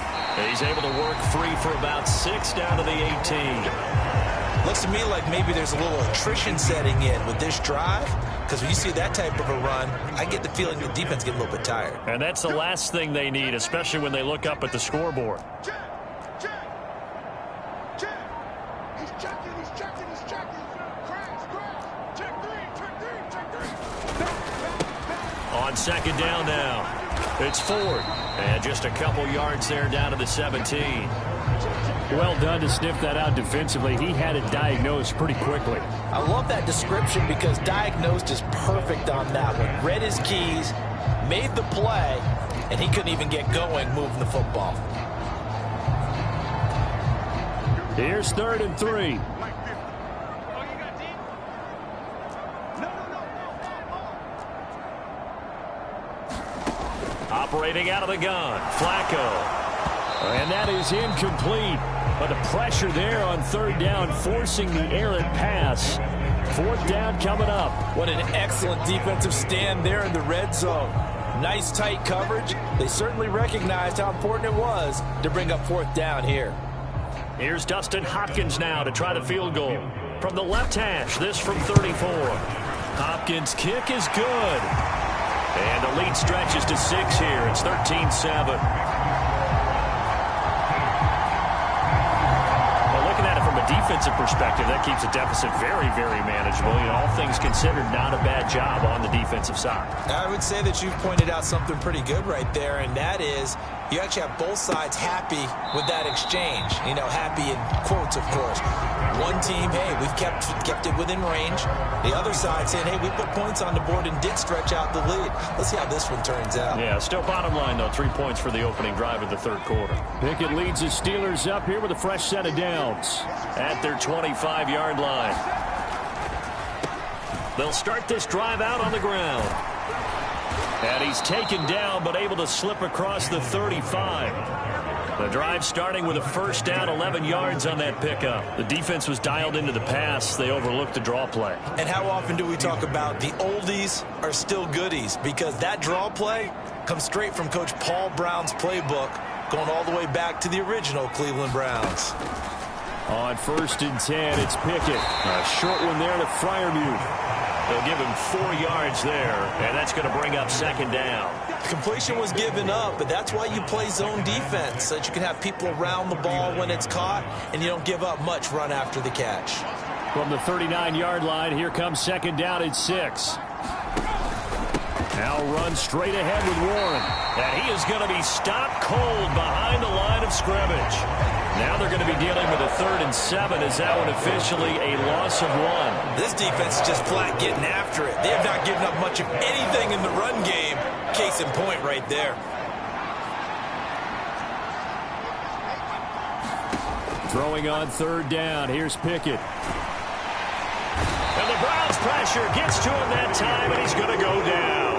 He's able to work free for about 6 down to the 18. Looks to me like maybe there's a little attrition setting in with this drive, because when you see that type of a run, I get the feeling the defense gets a little bit tired. And that's the last thing they need, especially when they look up at the scoreboard. On 2nd down now, it's Ford. And just a couple yards there down to the 17. Well done to sniff that out defensively. He had it diagnosed pretty quickly. I love that description because diagnosed is perfect on that one. Read his keys, made the play, and he couldn't even get going moving the football. Here's 3rd and 3. Operating out of the gun, Flacco. And that is incomplete. But the pressure there on third down, forcing the errant pass. Fourth down coming up. What an excellent defensive stand there in the red zone. Nice tight coverage. They certainly recognized how important it was to bring up fourth down here. Here's Dustin Hopkins now to try the field goal. From the left hash, this from 34. Hopkins' kick is good. And the lead stretches to 6 here. It's 13-7. Defensive perspective, that keeps the deficit very, very manageable. You know, all things considered, not a bad job on the defensive side. I would say that you've pointed out something pretty good right there, and that is you actually have both sides happy with that exchange. You know, happy in quotes, of course. One team, hey, we've kept it within range. The other side saying, hey, we put points on the board and did stretch out the lead. Let's see how this one turns out. Yeah, still bottom line, though, 3 points for the opening drive of the third quarter. Pickett leads the Steelers up here with a fresh set of downs at their 25-yard line. They'll start this drive out on the ground. And he's taken down, but able to slip across the 35. The drive starting with a first down, 11 yards on that pickup. The defense was dialed into the pass. They overlooked the draw play. And how often do we talk about the oldies are still goodies? Because that draw play comes straight from Coach Paul Brown's playbook, going all the way back to the original Cleveland Browns. On 1st and 10, it's Pickett. A short one there to Freiermuth. They'll give him 4 yards there, and that's going to bring up second down. Completion was given up, but that's why you play zone defense, so that you can have people around the ball when it's caught, and you don't give up much run after the catch. From the 39-yard line, here comes second down at 6. Now run straight ahead with Warren. And he is going to be stopped cold behind the line of scrimmage. Now they're going to be dealing with a 3rd and 7 as that one officially a loss of 1. This defense is just flat getting after it. They have not given up much of anything in the run game. Case in point right there. Throwing on 3rd down. Here's Pickett. And the Browns pressure gets to him that time, and he's going to go down.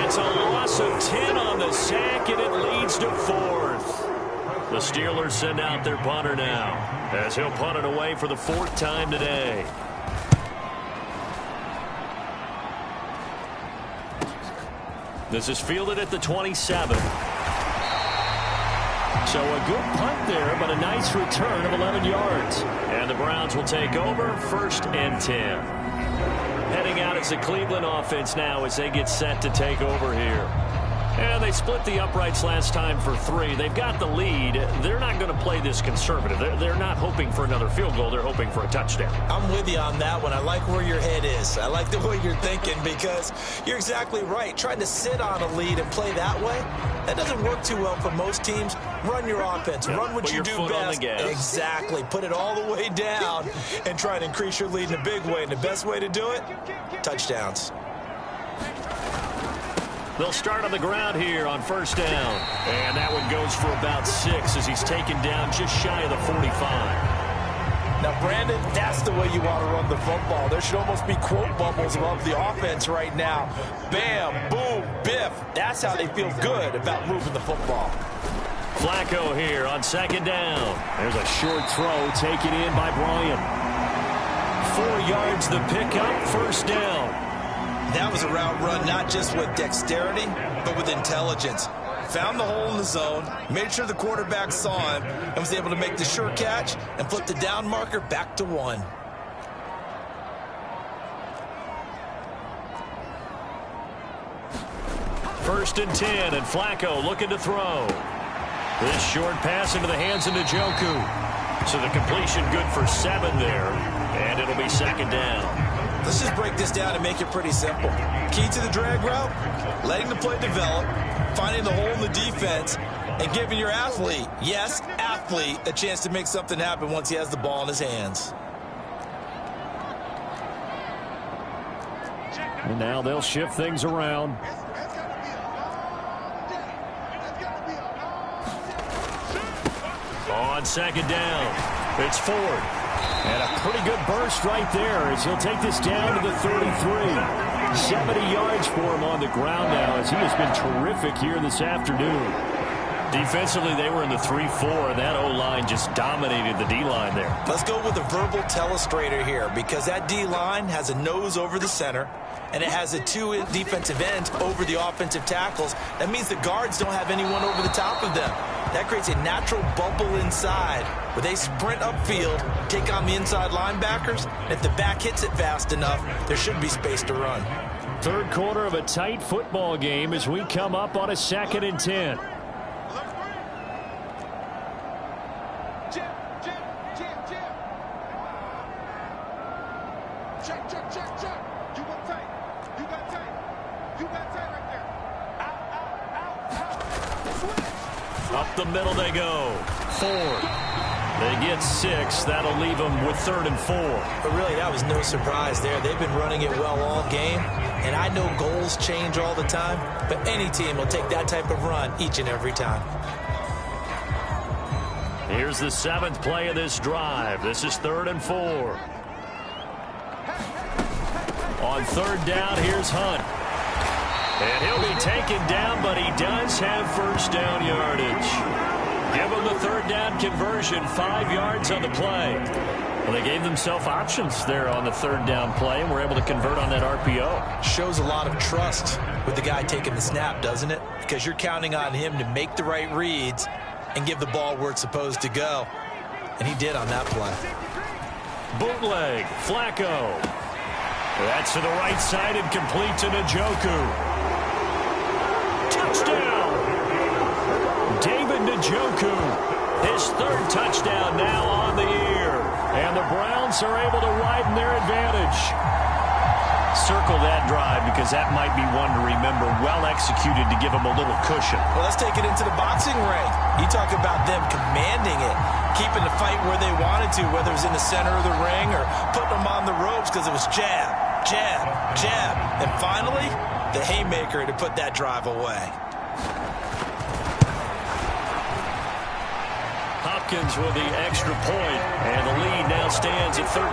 It's a loss of 10 on the sack, and it leads to 4th. The Steelers send out their punter now, as he'll punt it away for the 4th time today. This is fielded at the 27. So a good punt there, but a nice return of 11 yards. And the Browns will take over 1st and 10. Heading out as the Cleveland offense now as they get set to take over here. And they split the uprights last time for 3. They've got the lead. They're not going to play this conservative. They're not hoping for another field goal. They're hoping for a touchdown. I'm with you on that one. I like where your head is. I like the way you're thinking because you're exactly right. Trying to sit on a lead and play that way, that doesn't work too well for most teams. Run your offense. Run what you do best. Exactly. Put it all the way down and try to increase your lead in a big way. And the best way to do it, touchdowns. They'll start on the ground here on 1st down. And that one goes for about 6 as he's taken down just shy of the 45. Now, Brandon, that's the way you want to run the football. There should almost be quote bubbles above the offense right now. Bam, boom, biff. That's how they feel good about moving the football. Flacco here on 2nd down. There's a short throw taken in by Bryant. 4 yards the pickup, 1st down. That was a route run not just with dexterity, but with intelligence. Found the hole in the zone, made sure the quarterback saw him, and was able to make the sure catch and flip the down marker back to 1. First and 10, and Flacco looking to throw. This short pass into the hands of Njoku. So the completion good for 7 there, and it'll be 2nd down. Let's just break this down and make it pretty simple. Key to the drag route, letting the play develop, finding the hole in the defense, and giving your athlete, yes, athlete, a chance to make something happen once he has the ball in his hands. And now they'll shift things around. On 2nd down, it's Ford. And a pretty good burst right there as he'll take this down to the 33. 70 yards for him on the ground now as he has been terrific here this afternoon. Defensively, they were in the 3-4, and that O-line just dominated the D-line there. Let's go with a verbal telestrator here because that D-line has a nose over the center, and it has a two defensive ends over the offensive tackles. That means the guards don't have anyone over the top of them. That creates a natural bubble inside where they sprint upfield, take on the inside linebackers. And if the back hits it fast enough, there should be space to run. Third quarter of a tight football game as we come up on a 2nd and 10. Up the middle they go. 4. They get 6. That'll leave them with 3rd and 4. But really, that was no surprise there. They've been running it well all game. And I know goals change all the time, but any team will take that type of run each and every time. Here's the 7th play of this drive. This is 3rd and 4. On 3rd down, here's Hunt. And he'll be taken down, but he does have 1st down yardage. Give him the 3rd down conversion, 5 yards on the play. Well, they gave themselves options there on the 3rd down play, and were able to convert on that RPO. Shows a lot of trust with the guy taking the snap, doesn't it? Because you're counting on him to make the right reads and give the ball where it's supposed to go. And he did on that play. Bootleg, Flacco. That's to the right side and complete to Njoku. Touchdown! David Njoku, his 3rd touchdown now on the year. And the Browns are able to widen their advantage. Circle that drive because that might be one to remember. Well executed to give them a little cushion. Well, let's take it into the boxing ring. You talk about them commanding it, keeping the fight where they wanted to, whether it was in the center of the ring or putting them on the ropes because it was jab, jab, jab. And finally, the haymaker to put that drive away. Hopkins with the extra point, and the lead now stands at 13.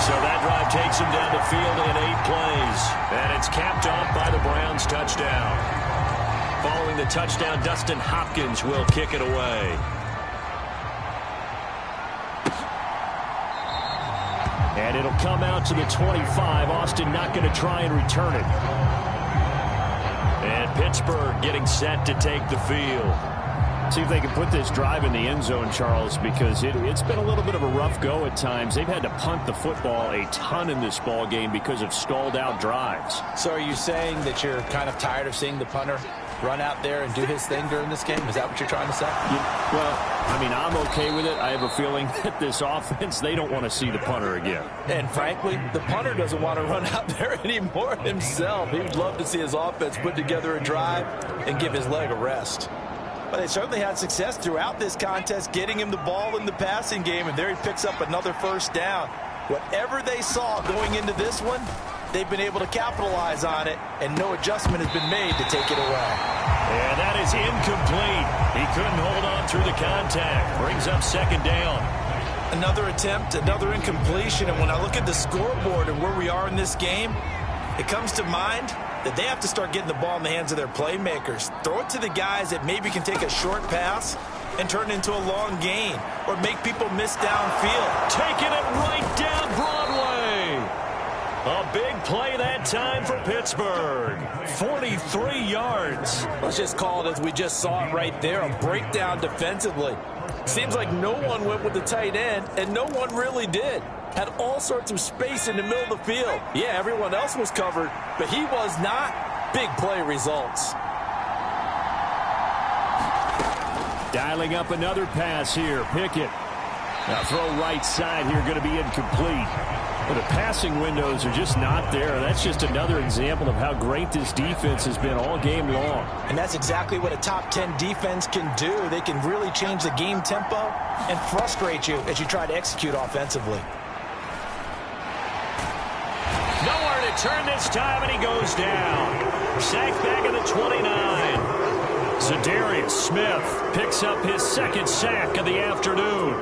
So that drive takes him down the field in 8 plays, and it's capped off by the Browns' touchdown. Following the touchdown, Dustin Hopkins will kick it away. And it'll come out to the 25. Austin not going to try and return it. And Pittsburgh getting set to take the field. See if they can put this drive in the end zone, Charles, because it's been a little bit of a rough go at times. They've had to punt the football a ton in this ball game because of stalled out drives. So are you saying that you're kind of tired of seeing the punter run out there and do his thing during this game? Is that what you're trying to say? Well, I mean, I'm okay with it. I have a feeling that this offense, they don't want to see the punter again. And frankly, the punter doesn't want to run out there anymore himself. He would love to see his offense put together a drive and give his leg a rest. But they certainly had success throughout this contest, getting him the ball in the passing game, and there he picks up another 1st down. Whatever they saw going into this one, they've been able to capitalize on it, and no adjustment has been made to take it away. And that is incomplete. He couldn't hold on through the contact. Brings up 2nd down. Another attempt, another incompletion, and when I look at the scoreboard and where we are in this game, it comes to mind that they have to start getting the ball in the hands of their playmakers. Throw it to the guys that maybe can take a short pass and turn it into a long gain or make people miss downfield. Taking it right down Broadway. A big play that time for Pittsburgh. 43 yards. Let's just call it as we just saw it right there, a breakdown defensively. Seems like no one went with the tight end, and no one really did. Had all sorts of space in the middle of the field. Yeah, everyone else was covered, but he was not. Big play results. Dialing up another pass here. Pickett. Now throw right side here, going to be incomplete. But the passing windows are just not there. That's just another example of how great this defense has been all game long. And that's exactly what a top 10 defense can do. They can really change the game tempo and frustrate you as you try to execute offensively. Nowhere to turn this time, and he goes down. Sacked back at the 29. Zadarius Smith picks up his 2nd sack of the afternoon.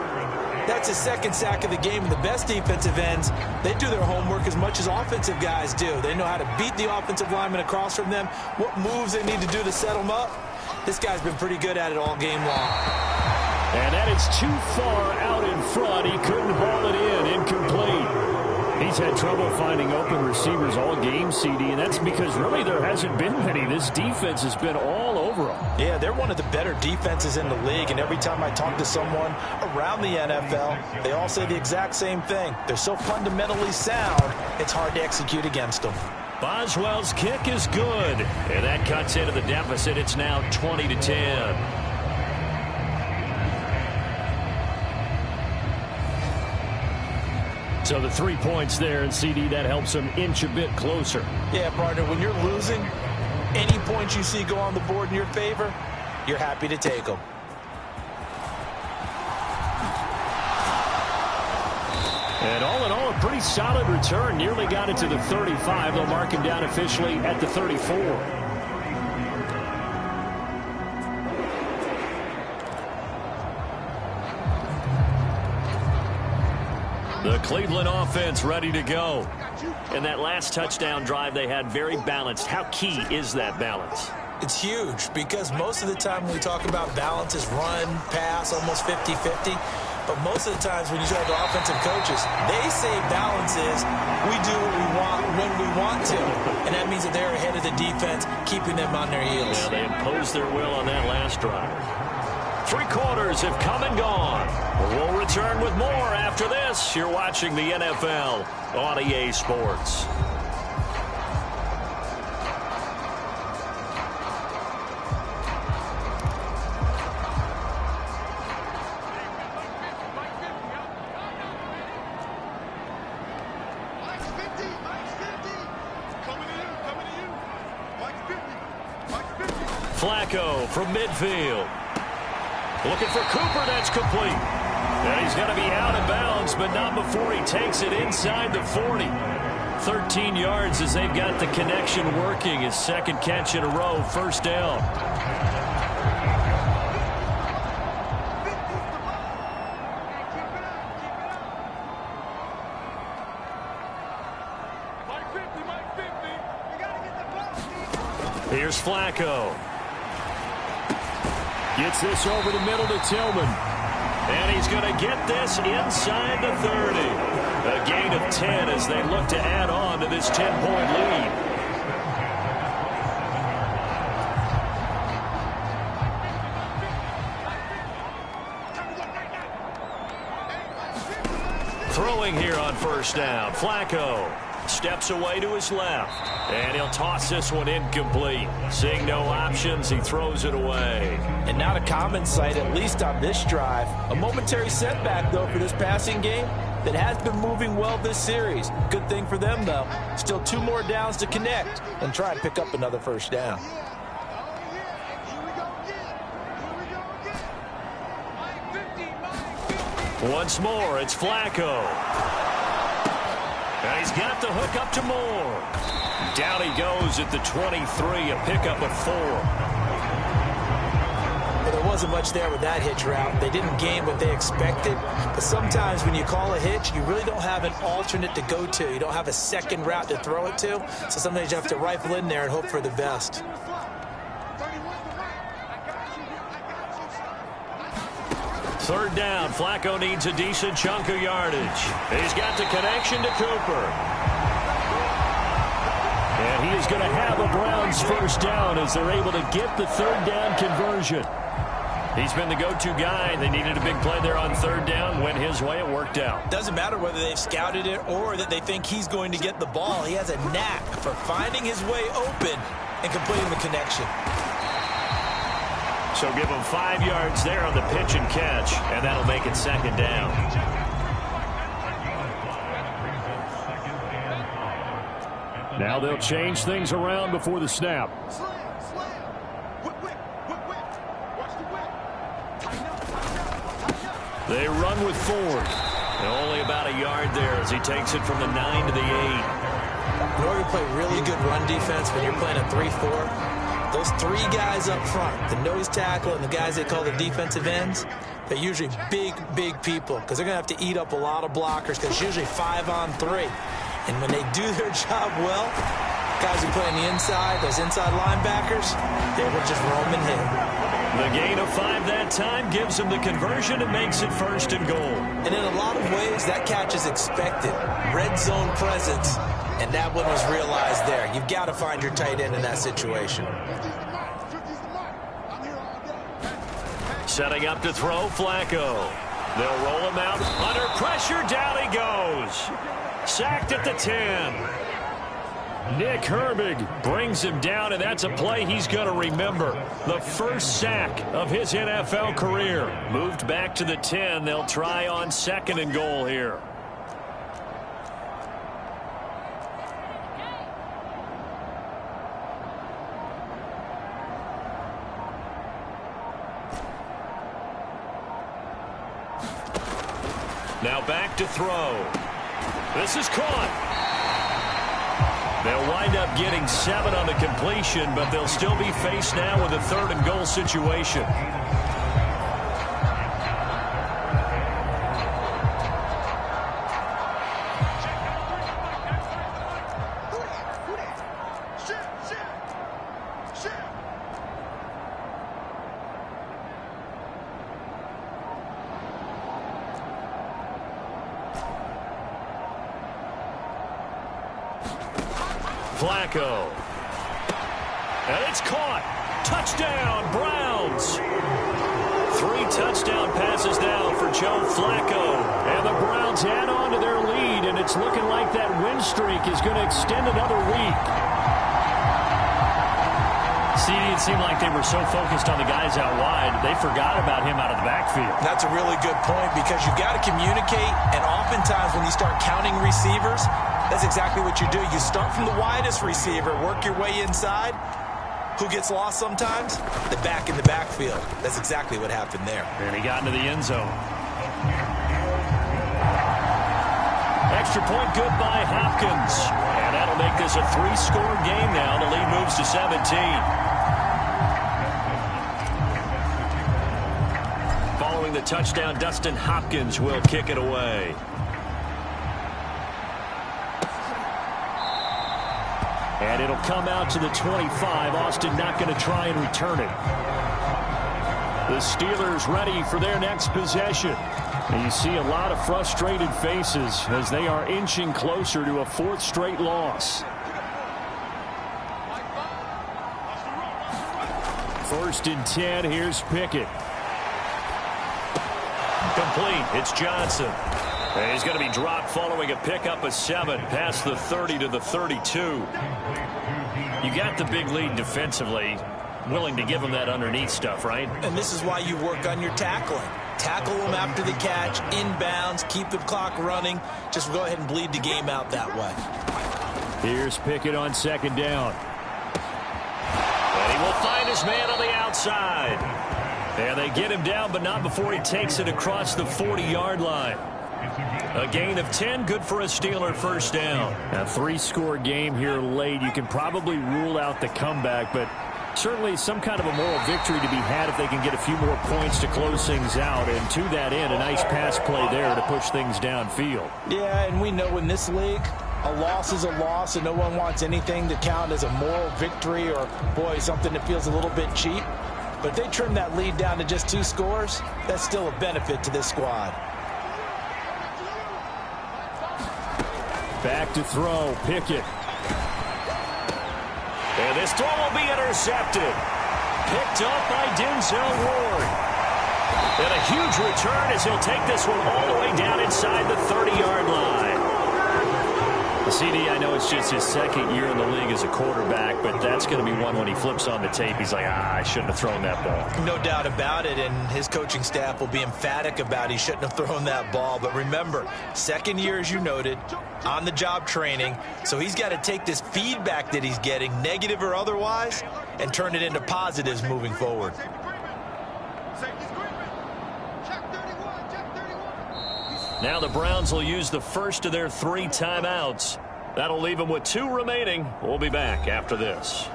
That's his second sack of the game, and the best defensive ends, they do their homework as much as offensive guys do. They know how to beat the offensive lineman across from them, what moves they need to do to set them up. This guy's been pretty good at it all game long. And that is too far out in front. He couldn't haul it in. Incomplete. He's had trouble finding open receivers all game, CD, and that's because really there hasn't been many. This defense has been all over them. Yeah, they're one of the better defenses in the league, and every time I talk to someone around the NFL, they all say the exact same thing. They're so fundamentally sound, it's hard to execute against them. Boswell's kick is good, and that cuts into the deficit. It's now 20-10. So the 3 points there, and CD, that helps them inch a bit closer. Yeah, partner, when you're losing, any points you see go on the board in your favor, you're happy to take them. And all in all, a pretty solid return. Nearly got it to the 35. They'll mark him down officially at the 34. The Cleveland offense ready to go. And that last touchdown drive they had very balanced. How key is that balance? It's huge because most of the time when we talk about balance is run, pass, almost 50-50. But most of the times when you talk to offensive coaches, they say balance is we do what we want when we want to. And that means that they're ahead of the defense, keeping them on their heels. Yeah, they imposed their will on that last drive. 3 quarters have come and gone. We'll return with more after this. You're watching the NFL on EA Sports. Flacco from midfield. Looking for Cooper, that's complete. And he's going to be out of bounds, but not before he takes it inside the 40. 13 yards as they've got the connection working. His second catch in a row, first down. Here's Flacco. Gets this over the middle to Tillman. And he's going to get this inside the 30. A gain of 10 as they look to add on to this 10-point lead. Throwing here on first down. Flacco steps away to his left. And he'll toss this one incomplete. Seeing no options, he throws it away. And not a common sight, at least on this drive. A momentary setback, though, for this passing game that has been moving well this series. Good thing for them, though. Still 2 more downs to connect and try and pick up another first down. Once more, it's Flacco. And he's got the hook up to Moore. Down he goes at the 23, a pickup of 4. There wasn't much there with that hitch route. They didn't gain what they expected. But sometimes when you call a hitch, you really don't have an alternate to go to. You don't have a second route to throw it to. So sometimes you have to rifle in there and hope for the best. Third down. Flacco needs a decent chunk of yardage. He's got the connection to Cooper. And he is going to have a Browns first down as they're able to get the third down conversion. He's been the go-to guy. They needed a big play there on third down. Went his way. It worked out. Doesn't matter whether they've scouted it or that they think he's going to get the ball. He has a knack for finding his way open and completing the connection. So give him 5 yards there on the pitch and catch, and that'll make it second down. Now they'll change things around before the snap. They run with Ford. And only about a yard there as he takes it from the 9 to the 8. In order to play really good run defense when you're playing a 3-4, those 3 guys up front, the nose tackle and the guys they call the defensive ends, They're usually big people because they're going to have to eat up a lot of blockers because it's usually 5-on-3. And when they do their job well, guys who play on the inside, those inside linebackers, they will just roam and hit. The gain of 5 that time gives them the conversion and makes it 1st and goal. And in a lot of ways, that catch is expected. Red zone presence, and that one was realized there. You've got to find your tight end in that situation. Setting up to throw, Flacco. They'll roll him out. Under pressure, down he goes. Sacked at the 10. Nick Herbig brings him down, and that's a play he's going to remember. The first sack of his NFL career. Moved back to the 10. They'll try on 2nd and goal here. Now back to throw. This is caught. They'll wind up getting 7 on the completion, but they'll still be faced now with a 3rd and goal situation. Flacco. And it's caught. Touchdown, Browns. 3 touchdown passes now for Joe Flacco. And the Browns add on to their lead, and it's looking like that win streak is going to extend another week. See, it seemed like they were so focused on the guys out wide, they forgot about him out of the backfield. That's a really good point because you've got to communicate, and oftentimes when you start counting receivers, that's exactly what you do. You start from the widest receiver, work your way inside. Who gets lost sometimes? The back in the backfield. That's exactly what happened there. And he got into the end zone. Extra point good by Hopkins. And that'll make this a 3-score game now. The lead moves to 17. Following the touchdown, Dustin Hopkins will kick it away. And it'll come out to the 25. Austin not going to try and return it. The Steelers ready for their next possession. And you see a lot of frustrated faces as they are inching closer to a 4th straight loss. 1st and 10. Here's Pickett. Complete. It's Johnson. And he's going to be dropped following a pickup of 7 past the 30 to the 32. You got the big lead defensively. Willing to give him that underneath stuff, right? And this is why you work on your tackling. Tackle them after the catch, inbounds, keep the clock running. Just go ahead and bleed the game out that way. Here's Pickett on 2nd down. And he will find his man on the outside. And they get him down, but not before he takes it across the 40-yard line. A gain of 10, good for a Steeler 1st down. A 3-score game here late. You can probably rule out the comeback, but certainly some kind of a moral victory to be had if they can get a few more points to close things out. And to that end, a nice pass play there to push things downfield. Yeah, and we know in this league, a loss is a loss, and no one wants anything to count as a moral victory or, boy, something that feels a little bit cheap. But if they trim that lead down to just 2 scores, that's still a benefit to this squad. Back to throw, Pickett. And this throw will be intercepted. Picked up by Denzel Ward. And a huge return as he'll take this one all the way down inside the 30-yard line. CD, I know it's just his 2nd year in the league as a quarterback, but that's going to be one when he flips on the tape. He's like, I shouldn't have thrown that ball. No doubt about it, and his coaching staff will be emphatic about he shouldn't have thrown that ball. But remember, 2nd year, as you noted, on-the-job training, so he's got to take this feedback that he's getting, negative or otherwise, and turn it into positives moving forward. Now the Browns will use the first of their 3 timeouts. That'll leave them with 2 remaining. We'll be back after this.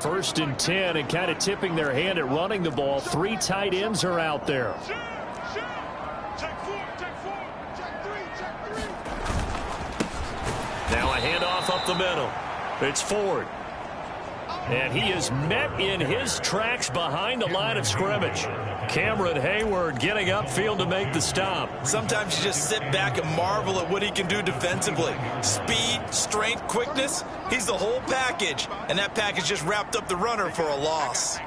First and 10, and kind of tipping their hand at running the ball. 3 tight ends are out there. Now a handoff up the middle. It's Ford. And he is met in his tracks behind the line of scrimmage. Cameron Hayward getting upfield to make the stop. Sometimes you just sit back and marvel at what he can do defensively. Speed, strength, quickness, he's the whole package. And that package just wrapped up the runner for a loss.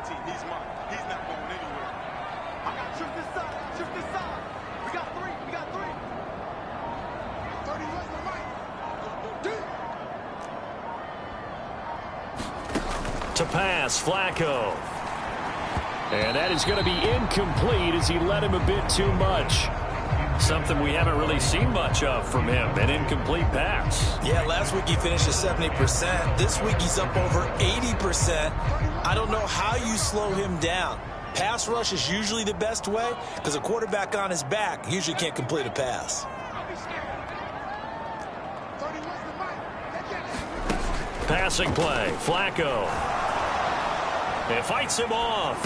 To pass, Flacco. And that is going to be incomplete as he led him a bit too much. Something we haven't really seen much of from him, an incomplete pass. Yeah, last week he finished at 70%. This week he's up over 80%. I don't know how you slow him down. Pass rush is usually the best way because a quarterback on his back usually can't complete a pass. Passing play, Flacco. And fights him off.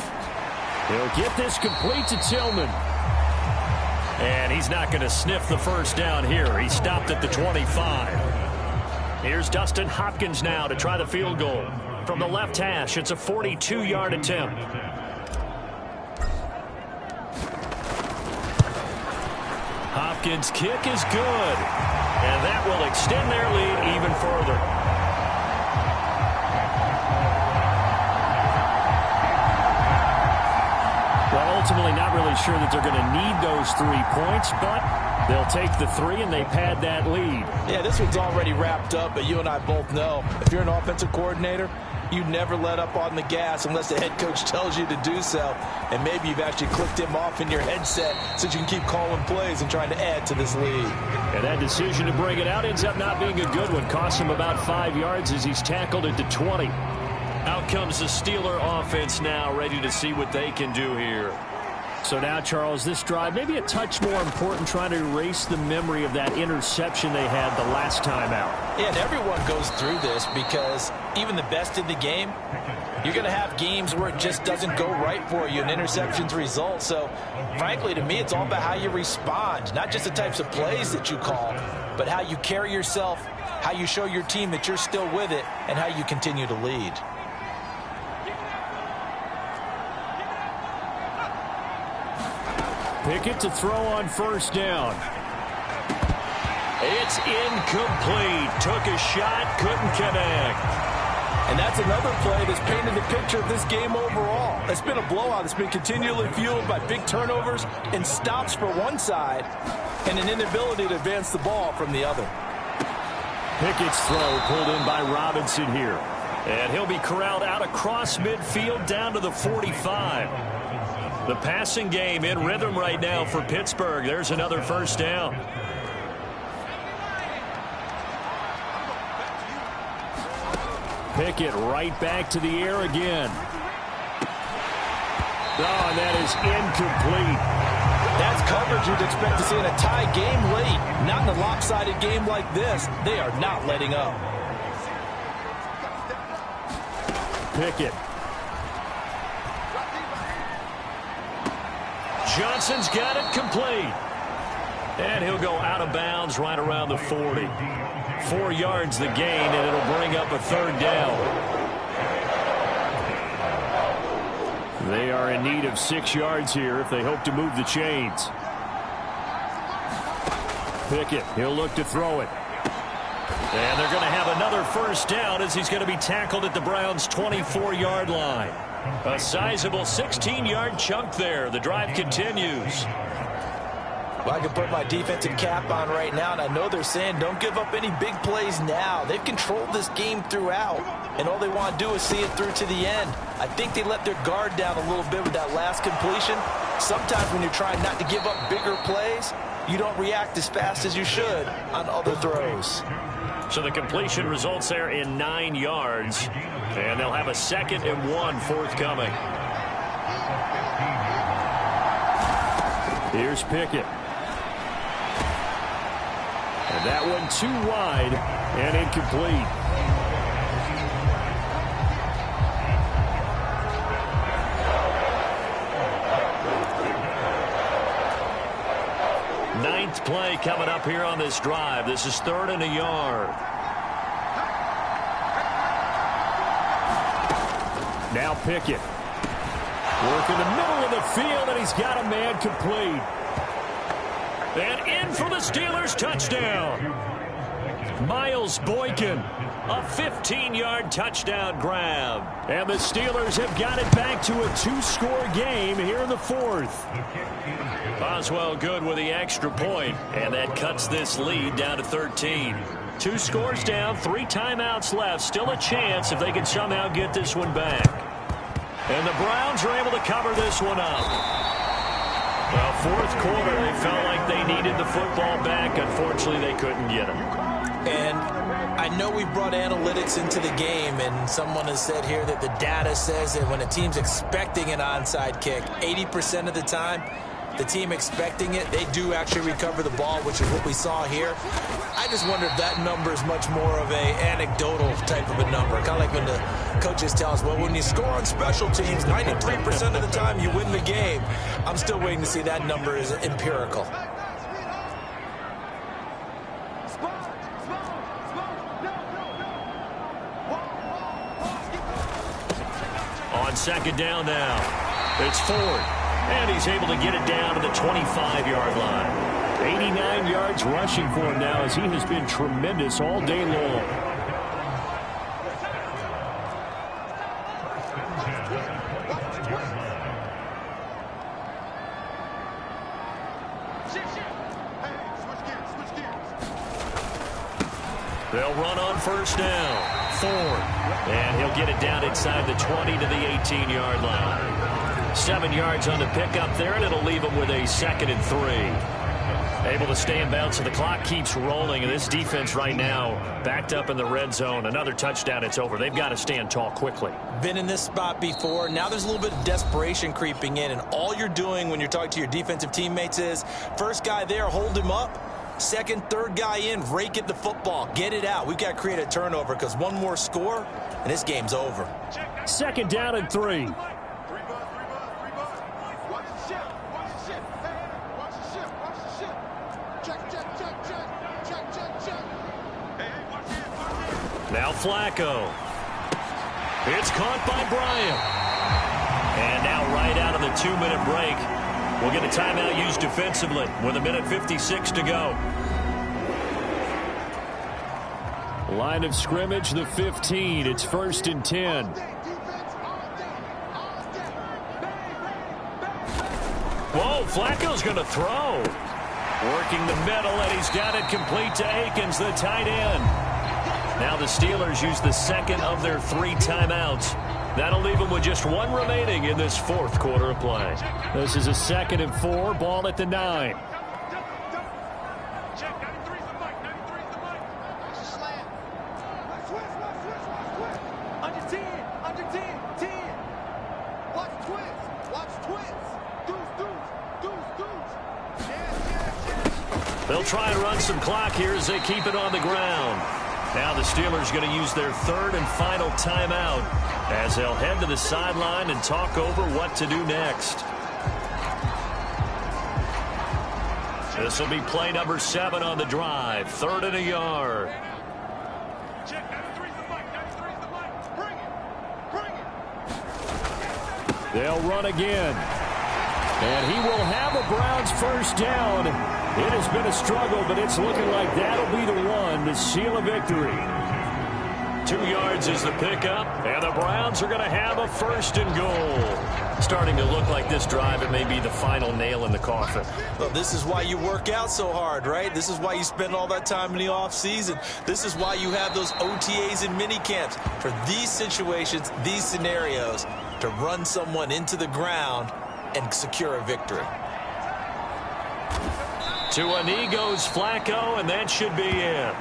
He'll get this complete to Tillman. And he's not going to sniff the first down here. He stopped at the 25. Here's Dustin Hopkins now to try the field goal. From the left hash, it's a 42-yard attempt. Hopkins' kick is good. And that will extend their lead even further. Ultimately not really sure that they're going to need those 3 points, but they'll take the 3 and they pad that lead. Yeah, this one's already wrapped up, but you and I both know if you're an offensive coordinator, you never let up on the gas unless the head coach tells you to do so. And maybe you've actually clicked him off in your headset so you can keep calling plays and trying to add to this lead. And that decision to bring it out ends up not being a good one. Cost him about 5 yards as he's tackled it to 20. Out comes the Steeler offense now, ready to see what they can do here. So now, Charles, this drive maybe a touch more important, trying to erase the memory of that interception they had the last time out. Yeah, and everyone goes through this because even the best in the game, you're going to have games where it just doesn't go right for you and interceptions result. So, frankly, to me, it's all about how you respond, not just the types of plays that you call, but how you carry yourself, how you show your team that you're still with it, and how you continue to lead. Pickett to throw on first down. It's incomplete. Took a shot, couldn't connect. And that's another play that's painted the picture of this game overall. It's been a blowout. It's been continually fueled by big turnovers and stops for one side and an inability to advance the ball from the other. Pickett's throw pulled in by Robinson here. And he'll be corralled out across midfield down to the 45. The passing game in rhythm right now for Pittsburgh. There's another first down. Pickett right back to the air again. Oh, and that is incomplete. That's coverage you'd expect to see in a tie game late. Not in a lopsided game like this. They are not letting up. Pickett. Johnson's got it complete. And he'll go out of bounds right around the 40. 4 yards the gain, and it'll bring up a third down. They are in need of 6 yards here if they hope to move the chains. Pickett, he'll look to throw it. And they're going to have another first down as he's going to be tackled at the Browns' 24-yard line. A sizable 16-yard chunk there. The drive continues. Well, I can put my defensive cap on right now, and I know they're saying don't give up any big plays now. They've controlled this game throughout, and all they want to do is see it through to the end. I think they let their guard down a little bit with that last completion. Sometimes when you're trying not to give up bigger plays, you don't react as fast as you should on other throws. So the completion results there in 9 yards, and they'll have a 2nd and 1 forthcoming. Here's Pickett. And that one too wide and incomplete. 15th play coming up here on this drive. This is 3rd and a yard. Now Pickett. Work in the middle of the field, and he's got a man complete. And in for the Steelers touchdown. Miles Boykin, a 15-yard touchdown grab. And the Steelers have got it back to a 2-score game here in the 4th. Boswell good with the extra point, and that cuts this lead down to 13. 2 scores down, 3 timeouts left. Still a chance if they can somehow get this one back. And the Browns are able to cover this one up. Well, 4th quarter, they felt like they needed the football back. Unfortunately, they couldn't get it. And I know we brought analytics into the game, and someone has said here that the data says that when a team's expecting an onside kick, 80% of the time, the team expecting it, they do actually recover the ball, which is what we saw here. I just wonder if that number is much more of a anecdotal type of a number. Kind of like when the coaches tell us, well, when you score on special teams, 93% of the time you win the game. I'm still waiting to see that number is empirical. On 2nd down now, it's Ford. And he's able to get it down to the 25-yard line. 89 yards rushing for him now as he has been tremendous all day long. They'll run on 1st down. Ford. And he'll get it down inside the 20 to the 18-yard line. 7 yards on the pickup there, and it'll leave him with a 2nd and 3. Able to stay in bounds, so the clock keeps rolling, and this defense right now backed up in the red zone. Another touchdown, it's over. They've got to stand tall quickly. Been in this spot before. Now there's a little bit of desperation creeping in, and all you're doing when you're talking to your defensive teammates is, first guy there, hold him up. 2nd, 3rd guy in, rake at the football. Get it out. We've got to create a turnover because one more score, and this game's over. 2nd down and 3. Now Flacco. It's caught by Bryant. And now right out of the 2-minute break, we'll get a timeout used defensively with 1:56 to go. Line of scrimmage, the 15. It's 1st and 10. Whoa, Flacco's going to throw. Working the middle, and he's got it complete to Akins, the tight end. Now the Steelers use the 2nd of their 3 timeouts. That'll leave them with just 1 remaining in this 4th quarter of play. This is a 2nd and 4, ball at the 9. They'll try and run some clock here as they keep it on the ground. Now the Steelers going to use their 3rd and final timeout as they'll head to the sideline and talk over what to do next. This will be play number 7 on the drive. 3rd and a yard. They'll run again. And he will have a Browns 1st down. It has been a struggle, but it's looking like that'll be the one to seal a victory. 2 yards is the pickup, and the Browns are going to have a 1st and goal. Starting to look like this drive, it may be the final nail in the coffin. Well, this is why you work out so hard, right? This is why you spend all that time in the offseason. This is why you have those OTAs and mini camps. For these situations, these scenarios, to run someone into the ground and secure a victory. To a knee goes Flacco, and that should be it.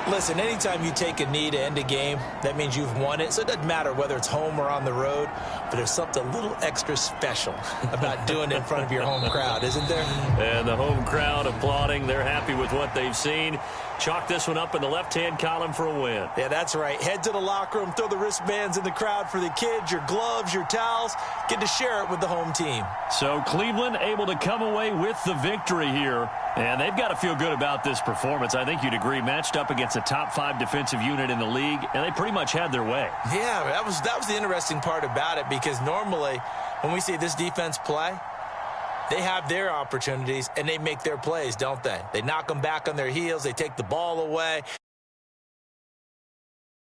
Listen, anytime you take a knee to end a game, that means you've won it. So it doesn't matter whether it's home or on the road, but there's something a little extra special about doing it in front of your home crowd, isn't there? And the home crowd applauding. They're happy with what they've seen. Chalk this one up in the left-hand column for a win. Yeah, that's right. Head to the locker room, throw the wristbands in the crowd for the kids, your gloves, your towels. Get to share it with the home team. So Cleveland able to come away with the victory here. And they've got to feel good about this performance. I think you'd agree, matched up against a top-5 defensive unit in the league, and they pretty much had their way. Yeah, that was the interesting part about it, because normally when we see this defense play, they have their opportunities and they make their plays, don't they? They knock them back on their heels. They take the ball away.